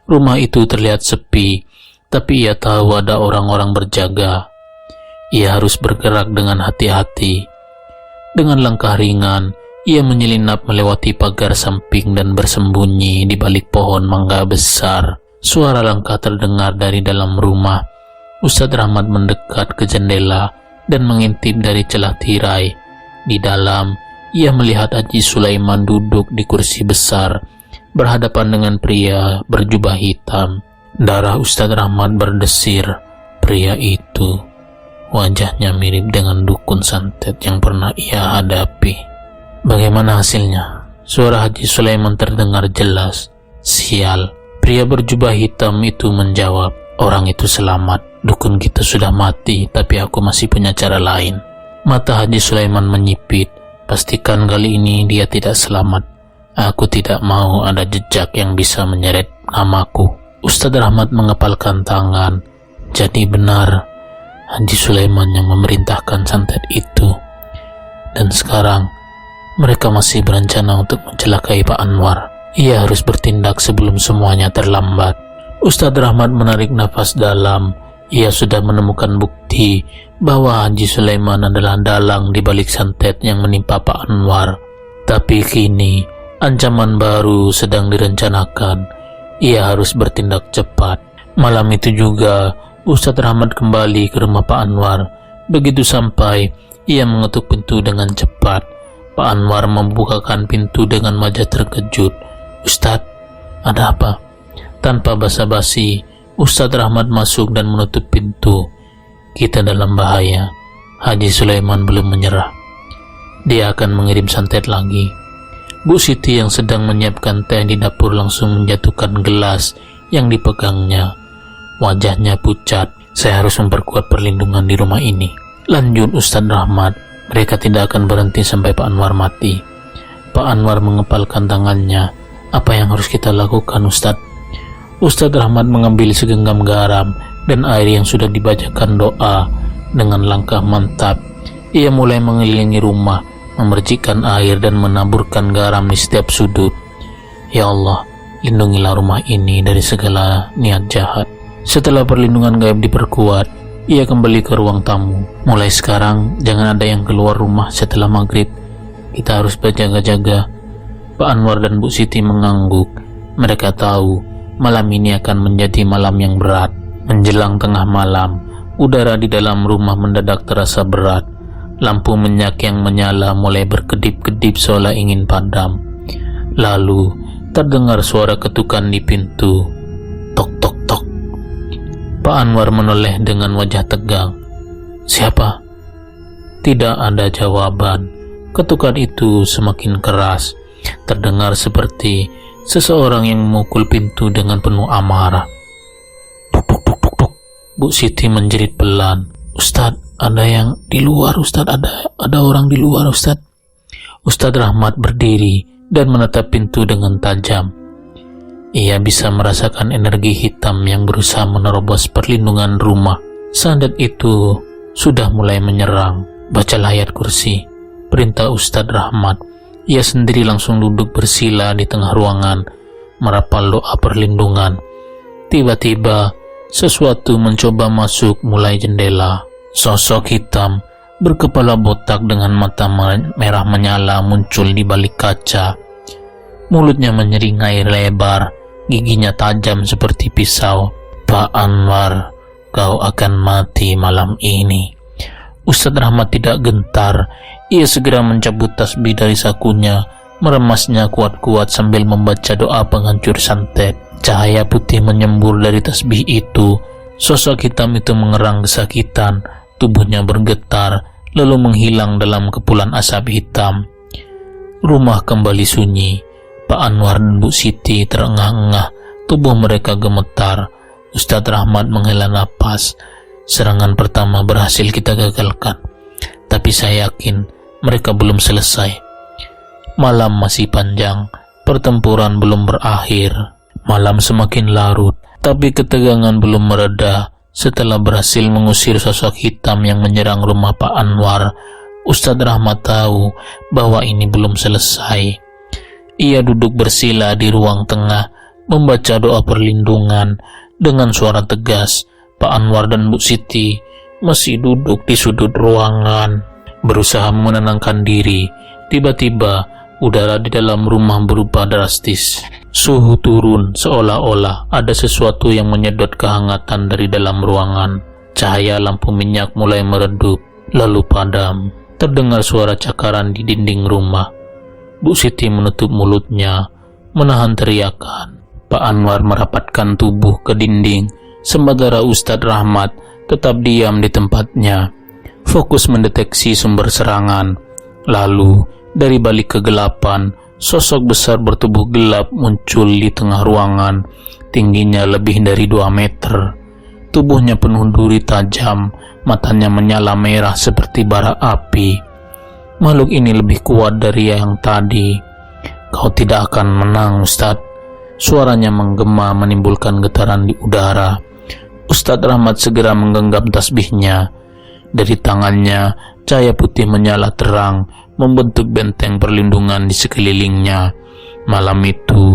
Rumah itu terlihat sepi, tapi ia tahu ada orang-orang berjaga. Ia harus bergerak dengan hati-hati. Dengan langkah ringan, ia menyelinap melewati pagar samping dan bersembunyi di balik pohon mangga besar. Suara langkah terdengar dari dalam rumah. Ustadz Rahmat mendekat ke jendela dan mengintip dari celah tirai. Di dalam, ia melihat Haji Sulaiman duduk di kursi besar, berhadapan dengan pria berjubah hitam. Darah Ustadz Rahmat berdesir. Pria itu, wajahnya mirip dengan dukun santet yang pernah ia hadapi. Bagaimana hasilnya? Suara Haji Sulaiman terdengar jelas. Sial. Pria berjubah hitam itu menjawab, orang itu selamat. Dukun kita sudah mati, tapi aku masih punya cara lain. Mata Haji Sulaiman menyipit. Pastikan kali ini dia tidak selamat. Aku tidak mau ada jejak yang bisa menyeret namaku. Ustadz Rahmat mengepalkan tangan. Jadi benar, Haji Sulaiman yang memerintahkan santet itu. Dan sekarang, mereka masih berencana untuk mencelakai Pak Anwar. Ia harus bertindak sebelum semuanya terlambat. Ustadz Rahmat menarik nafas dalam. Ia sudah menemukan bukti bahwa Haji Sulaiman adalah dalang di balik santet yang menimpa Pak Anwar. Tapi kini, ancaman baru sedang direncanakan. Ia harus bertindak cepat. Malam itu juga, Ustadz Rahmat kembali ke rumah Pak Anwar. Begitu sampai, ia mengetuk pintu dengan cepat. Pak Anwar membukakan pintu dengan wajah terkejut. Ustadz, ada apa? Tanpa basa-basi, Ustadz Rahmat masuk dan menutup pintu. Kita dalam bahaya. Haji Sulaiman belum menyerah. Dia akan mengirim santet lagi. Bu Siti yang sedang menyiapkan teh di dapur langsung menjatuhkan gelas yang dipegangnya. Wajahnya pucat. Saya harus memperkuat perlindungan di rumah ini. Lanjut Ustadz Rahmat. Mereka tidak akan berhenti sampai Pak Anwar mati. Pak Anwar mengepalkan tangannya. Apa yang harus kita lakukan, Ustadz? Ustadz Rahmat mengambil segenggam garam dan air yang sudah dibacakan doa. Dengan langkah mantap, ia mulai mengelilingi rumah, memercikkan air dan menaburkan garam di setiap sudut. Ya Allah, lindungilah rumah ini dari segala niat jahat. Setelah perlindungan gaib diperkuat, ia kembali ke ruang tamu. Mulai sekarang, jangan ada yang keluar rumah setelah maghrib. Kita harus berjaga-jaga. Pak Anwar dan Bu Siti mengangguk. Mereka tahu malam ini akan menjadi malam yang berat. Menjelang tengah malam, udara di dalam rumah mendadak terasa berat. Lampu minyak yang menyala mulai berkedip-kedip seolah ingin padam. Lalu, terdengar suara ketukan di pintu. Tok, tok, tok. Pak Anwar menoleh dengan wajah tegang. Siapa? Tidak ada jawaban. Ketukan itu semakin keras. Terdengar seperti seseorang yang memukul pintu dengan penuh amarah. Tuk, tuk, tuk, tuk, tuk. Bu Siti menjerit pelan. Ustadz, ada yang di luar, Ustadz. Ada orang di luar, Ustadz. Ustadz Rahmat berdiri dan menatap pintu dengan tajam. Ia bisa merasakan energi hitam yang berusaha menerobos perlindungan rumah. Santet itu sudah mulai menyerang. Bacalah ayat kursi, perintah Ustadz Rahmat. Ia sendiri langsung duduk bersila di tengah ruangan, merapal doa perlindungan. Tiba-tiba, sesuatu mencoba masuk mulai jendela. Sosok hitam, berkepala botak dengan mata merah menyala muncul di balik kaca. Mulutnya menyeringai lebar, giginya tajam seperti pisau. Pak Anwar, kau akan mati malam ini. Ustadz Rahmat tidak gentar. Ia segera mencabut tasbih dari sakunya, meremasnya kuat-kuat sambil membaca doa penghancur santet. Cahaya putih menyembur dari tasbih itu. Sosok hitam itu mengerang kesakitan. Tubuhnya bergetar, lalu menghilang dalam kepulan asap hitam. Rumah kembali sunyi. Pak Anwar dan Bu Siti terengah-engah. Tubuh mereka gemetar. Ustadz Rahmat menghela napas. Serangan pertama berhasil kita gagalkan. Tapi saya yakin mereka belum selesai. Malam masih panjang. Pertempuran belum berakhir. Malam semakin larut. Tapi ketegangan belum mereda. Setelah berhasil mengusir sosok hitam yang menyerang rumah Pak Anwar, Ustadz Rahmat tahu bahwa ini belum selesai. Ia duduk bersila di ruang tengah, membaca doa perlindungan dengan suara tegas. Pak Anwar dan Bu Siti masih duduk di sudut ruangan, berusaha menenangkan diri. Tiba-tiba, udara di dalam rumah berubah drastis. Suhu turun, seolah-olah ada sesuatu yang menyedot kehangatan dari dalam ruangan. Cahaya lampu minyak mulai meredup, lalu padam. Terdengar suara cakaran di dinding rumah. Bu Siti menutup mulutnya, menahan teriakan. Pak Anwar merapatkan tubuh ke dinding, sementara Ustadz Rahmat tetap diam di tempatnya, fokus mendeteksi sumber serangan. Lalu, dari balik kegelapan, sosok besar bertubuh gelap muncul di tengah ruangan, tingginya lebih dari 2 meter. Tubuhnya penuh duri tajam, matanya menyala merah seperti bara api. Makhluk ini lebih kuat dari yang tadi. Kau tidak akan menang, Ustadz. Suaranya menggema menimbulkan getaran di udara. Ustadz Rahmat segera menggenggam tasbihnya. Dari tangannya, cahaya putih menyala terang, membentuk benteng perlindungan di sekelilingnya. Malam itu,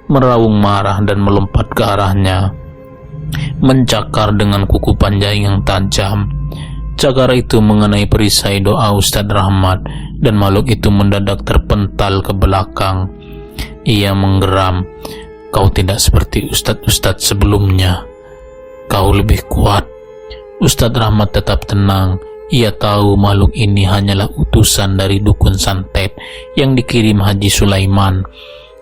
meraung marah dan melompat ke arahnya, mencakar dengan kuku panjang yang tajam. Cakar itu mengenai perisai doa Ustadz Rahmat, dan makhluk itu mendadak terpental ke belakang. Ia menggeram, "Kau tidak seperti ustadz-ustadz sebelumnya. Kau lebih kuat." Ustadz Rahmat tetap tenang. Ia tahu makhluk ini hanyalah utusan dari dukun santet yang dikirim Haji Sulaiman.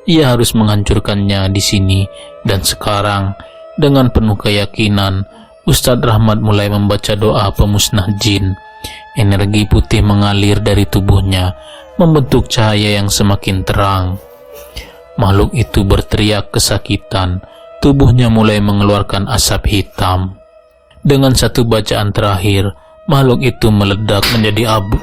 Ia harus menghancurkannya di sini. Dan sekarang, dengan penuh keyakinan, Ustadz Rahmat mulai membaca doa pemusnah jin. Energi putih mengalir dari tubuhnya, membentuk cahaya yang semakin terang. Makhluk itu berteriak kesakitan. Tubuhnya mulai mengeluarkan asap hitam. Dengan satu bacaan terakhir, makhluk itu meledak menjadi abu.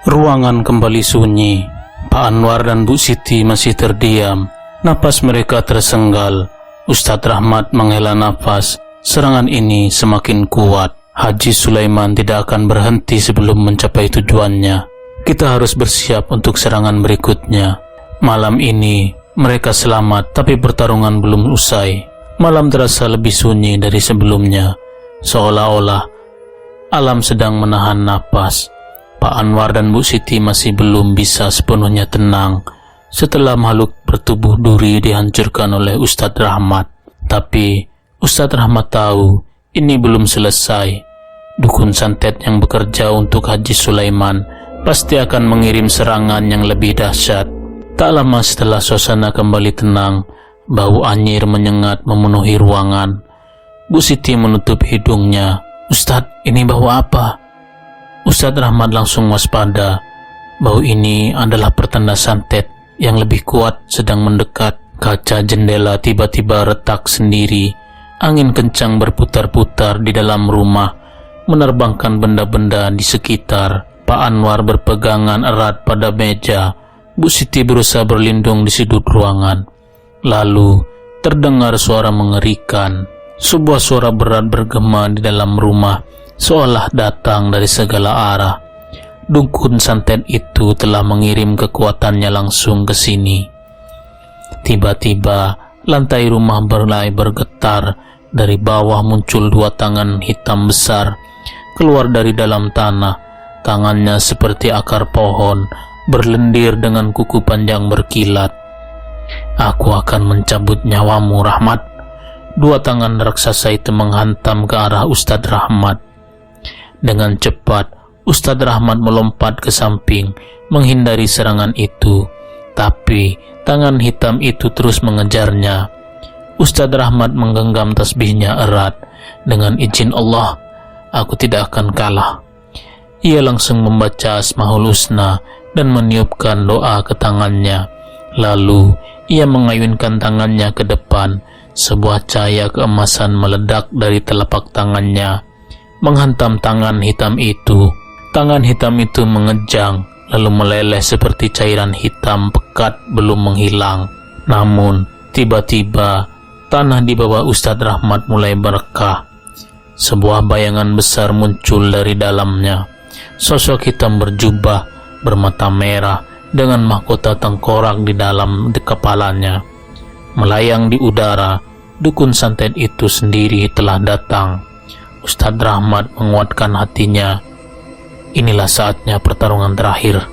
Ruangan kembali sunyi. Pak Anwar dan Bu Siti masih terdiam. Napas mereka tersenggal. Ustadz Rahmat menghela nafas. Serangan ini semakin kuat. Haji Sulaiman tidak akan berhenti sebelum mencapai tujuannya. Kita harus bersiap untuk serangan berikutnya. Malam ini mereka selamat, tapi pertarungan belum usai. Malam terasa lebih sunyi dari sebelumnya, seolah-olah alam sedang menahan napas. Pak Anwar dan Bu Siti masih belum bisa sepenuhnya tenang setelah makhluk bertubuh duri dihancurkan oleh Ustadz Rahmat. Tapi Ustadz Rahmat tahu ini belum selesai. Dukun santet yang bekerja untuk Haji Sulaiman pasti akan mengirim serangan yang lebih dahsyat. Tak lama setelah suasana kembali tenang, bau anyir menyengat memenuhi ruangan. Bu Siti menutup hidungnya. "Ustadz, ini bau apa?" Ustadz Rahmat langsung waspada. Bau ini adalah pertanda santet yang lebih kuat sedang mendekat. Kaca jendela tiba-tiba retak sendiri. Angin kencang berputar-putar di dalam rumah, menerbangkan benda-benda di sekitar. Pak Anwar berpegangan erat pada meja. Bu Siti berusaha berlindung di sudut ruangan. Lalu terdengar suara mengerikan. Sebuah suara berat bergema di dalam rumah, seolah datang dari segala arah. Dukun santet itu telah mengirim kekuatannya langsung ke sini. Tiba-tiba lantai rumah mulai bergetar. Dari bawah muncul 2 tangan hitam besar keluar dari dalam tanah. Tangannya seperti akar pohon, berlendir dengan kuku panjang berkilat. "Aku akan mencabut nyawamu, Rahmat." 2 tangan raksasa itu menghantam ke arah Ustadz Rahmat. Dengan cepat, Ustadz Rahmat melompat ke samping, menghindari serangan itu. Tapi, tangan hitam itu terus mengejarnya. Ustadz Rahmat menggenggam tasbihnya erat. "Dengan izin Allah, aku tidak akan kalah." Ia langsung membaca Asmaul Husna dan meniupkan doa ke tangannya. Lalu, ia mengayunkan tangannya ke depan. Sebuah cahaya keemasan meledak dari telapak tangannya, menghantam tangan hitam itu. Tangan hitam itu mengejang, lalu meleleh seperti cairan hitam pekat belum menghilang. Namun, tiba-tiba, tanah di bawah Ustadz Rahmat mulai berkah. Sebuah bayangan besar muncul dari dalamnya. Sosok hitam berjubah, bermata merah, dengan mahkota tengkorak di dalam kepalanya. Melayang di udara, dukun santet itu sendiri telah datang. Ustadz Rahmat menguatkan hatinya. Inilah saatnya pertarungan terakhir.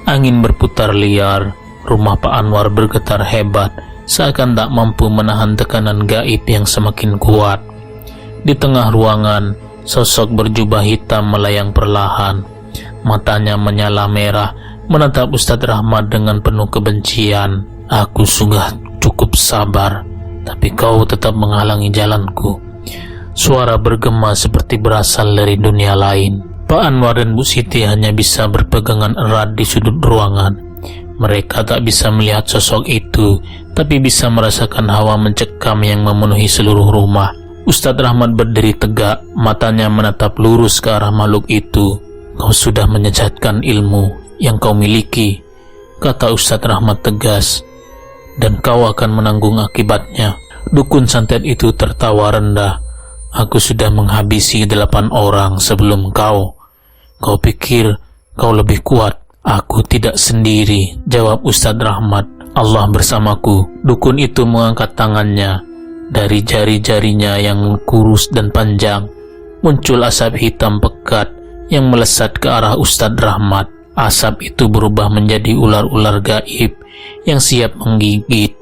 Angin berputar liar, rumah Pak Anwar bergetar hebat, seakan tak mampu menahan tekanan gaib yang semakin kuat. Di tengah ruangan, sosok berjubah hitam melayang perlahan. Matanya menyala merah, menatap Ustadz Rahmat dengan penuh kebencian. Aku sudah cukup sabar, tapi kau tetap menghalangi jalanku. Suara bergema seperti berasal dari dunia lain. Pak Anwar dan Bu Siti hanya bisa berpegangan erat di sudut ruangan. Mereka tak bisa melihat sosok itu, tapi bisa merasakan hawa mencekam yang memenuhi seluruh rumah. Ustadz Rahmat berdiri tegak, matanya menatap lurus ke arah makhluk itu. Kau sudah menyesatkan ilmu yang kau miliki, kata Ustadz Rahmat tegas, dan kau akan menanggung akibatnya. Dukun santet itu tertawa rendah. Aku sudah menghabisi 8 orang sebelum kau. Kau pikir kau lebih kuat? Aku tidak sendiri, jawab Ustadz Rahmat. Allah bersamaku. Dukun itu mengangkat tangannya. Dari jari-jarinya yang kurus dan panjang, muncul asap hitam pekat yang melesat ke arah Ustadz Rahmat. Asap itu berubah menjadi ular-ular gaib yang siap menggigit.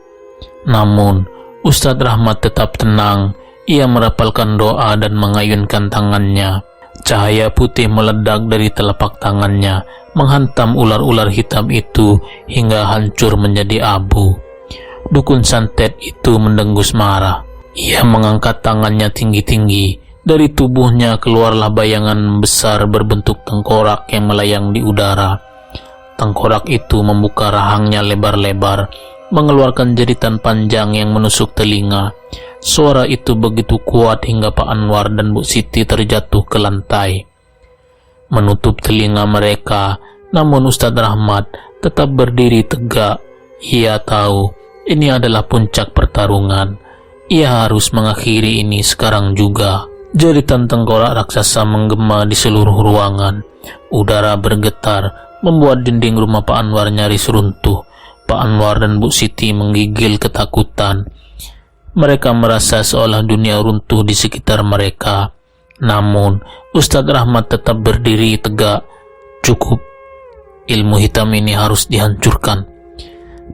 Namun, Ustadz Rahmat tetap tenang. Ia merapalkan doa dan mengayunkan tangannya. Cahaya putih meledak dari telapak tangannya, menghantam ular-ular hitam itu hingga hancur menjadi abu. Dukun santet itu mendengus marah. Ia mengangkat tangannya tinggi-tinggi. Dari tubuhnya keluarlah bayangan besar berbentuk tengkorak yang melayang di udara. Tengkorak itu membuka rahangnya lebar-lebar, mengeluarkan jeritan panjang yang menusuk telinga. Suara itu begitu kuat hingga Pak Anwar dan Bu Siti terjatuh ke lantai, menutup telinga mereka. Namun Ustadz Rahmat tetap berdiri tegak. Ia tahu ini adalah puncak pertarungan. Ia harus mengakhiri ini sekarang juga. Jeritan tengkorak raksasa menggema di seluruh ruangan. Udara bergetar, membuat dinding rumah Pak Anwar nyaris runtuh. Pak Anwar dan Bu Siti menggigil ketakutan. Mereka merasa seolah dunia runtuh di sekitar mereka. Namun, Ustadz Rahmat tetap berdiri tegak. Cukup, ilmu hitam ini harus dihancurkan.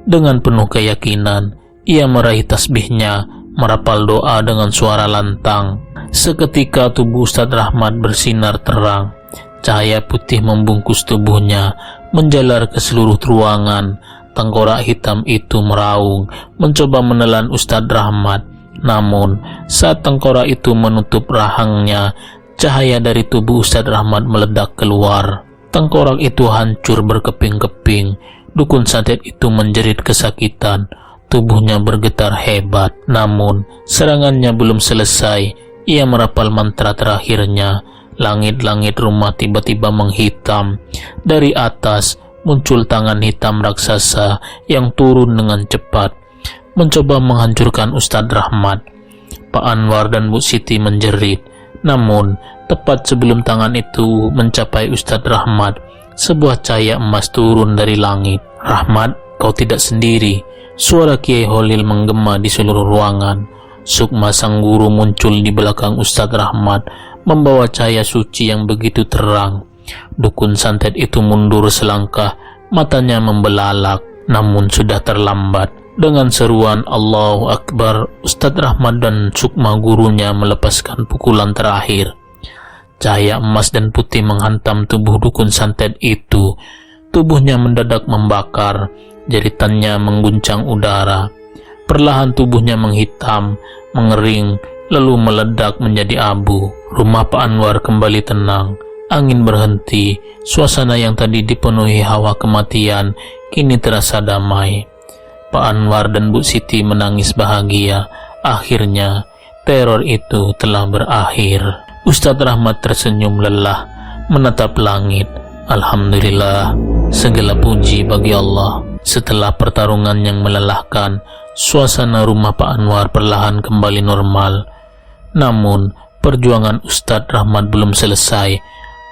Dengan penuh keyakinan, ia meraih tasbihnya, merapal doa dengan suara lantang. Seketika tubuh Ustadz Rahmat bersinar terang. Cahaya putih membungkus tubuhnya, menjalar ke seluruh ruangan. Tengkorak hitam itu meraung, mencoba menelan Ustadz Rahmat. Namun, saat tengkorak itu menutup rahangnya, cahaya dari tubuh Ustadz Rahmat meledak keluar. Tengkorak itu hancur berkeping-keping. Dukun santet itu menjerit kesakitan. Tubuhnya bergetar hebat. Namun, serangannya belum selesai. Ia merapal mantra terakhirnya. Langit-langit rumah tiba-tiba menghitam. Dari atas muncul tangan hitam raksasa yang turun dengan cepat, mencoba menghancurkan Ustadz Rahmat. Pak Anwar dan Bu Siti menjerit. Namun, tepat sebelum tangan itu mencapai Ustadz Rahmat, sebuah cahaya emas turun dari langit. Rahmat, kau tidak sendiri. Suara Kiai Holil menggema di seluruh ruangan. Sukma sang guru muncul di belakang Ustadz Rahmat, membawa cahaya suci yang begitu terang. Dukun santet itu mundur selangkah, matanya membelalak, namun sudah terlambat. Dengan seruan Allahu Akbar, Ustadz Rahmat dan Sukma gurunya melepaskan pukulan terakhir. Cahaya emas dan putih menghantam tubuh dukun santet itu. Tubuhnya mendadak membakar, jeritannya mengguncang udara. Perlahan tubuhnya menghitam, mengering, lalu meledak menjadi abu. Rumah Pak Anwar kembali tenang. Angin berhenti, suasana yang tadi dipenuhi hawa kematian kini terasa damai. Pak Anwar dan Bu Siti menangis bahagia. Akhirnya, teror itu telah berakhir. Ustadz Rahmat tersenyum lelah, menatap langit. Alhamdulillah, segala puji bagi Allah. Setelah pertarungan yang melelahkan, suasana rumah Pak Anwar perlahan kembali normal. Namun, perjuangan Ustadz Rahmat belum selesai.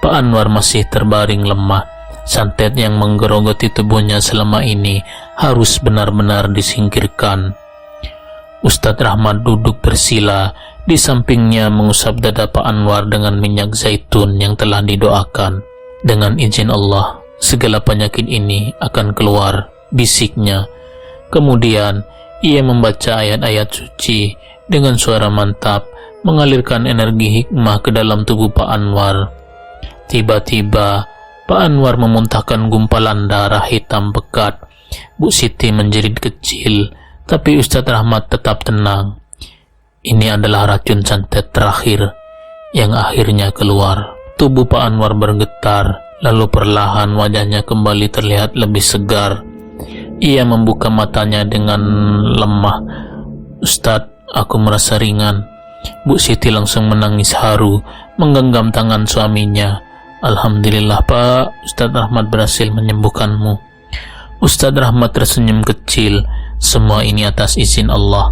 Pak Anwar masih terbaring lemah. Santet yang menggerogoti tubuhnya selama ini harus benar-benar disingkirkan. Ustadz Rahmat duduk bersila, di sampingnya mengusap dada Pak Anwar dengan minyak zaitun yang telah didoakan. Dengan izin Allah, segala penyakit ini akan keluar, bisiknya. Kemudian, ia membaca ayat-ayat suci dengan suara mantap, mengalirkan energi hikmah ke dalam tubuh Pak Anwar. Tiba-tiba, Pak Anwar memuntahkan gumpalan darah hitam pekat. Bu Siti menjerit kecil, tapi Ustadz Rahmat tetap tenang. Ini adalah racun santet terakhir yang akhirnya keluar. Tubuh Pak Anwar bergetar, lalu perlahan wajahnya kembali terlihat lebih segar. Ia membuka matanya dengan lemah. Ustadz, aku merasa ringan. Bu Siti langsung menangis haru, menggenggam tangan suaminya. Alhamdulillah Pak, Ustadz Rahmat berhasil menyembuhkanmu. Ustadz Rahmat tersenyum kecil. Semua ini atas izin Allah.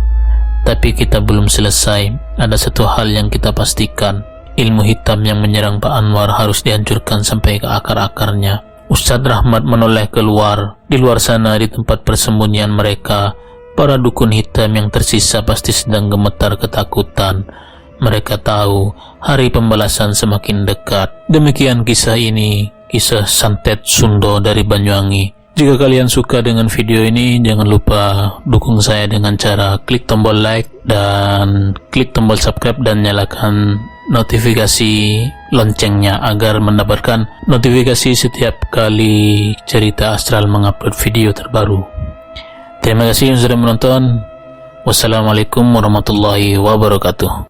Tapi kita belum selesai. Ada satu hal yang kita pastikan. Ilmu hitam yang menyerang Pak Anwar harus dihancurkan sampai ke akar-akarnya. Ustadz Rahmat menoleh keluar. Di luar sana, di tempat persembunyian mereka, para dukun hitam yang tersisa pasti sedang gemetar ketakutan. Mereka tahu hari pembalasan semakin dekat. Demikian kisah ini, kisah santet Sundo dari Banyuwangi. Jika kalian suka dengan video ini, jangan lupa dukung saya dengan cara klik tombol like dan klik tombol subscribe dan nyalakan notifikasi loncengnya agar mendapatkan notifikasi setiap kali Cerita Astral mengupload video terbaru. Terima kasih yang sudah menonton. Wassalamualaikum warahmatullahi wabarakatuh.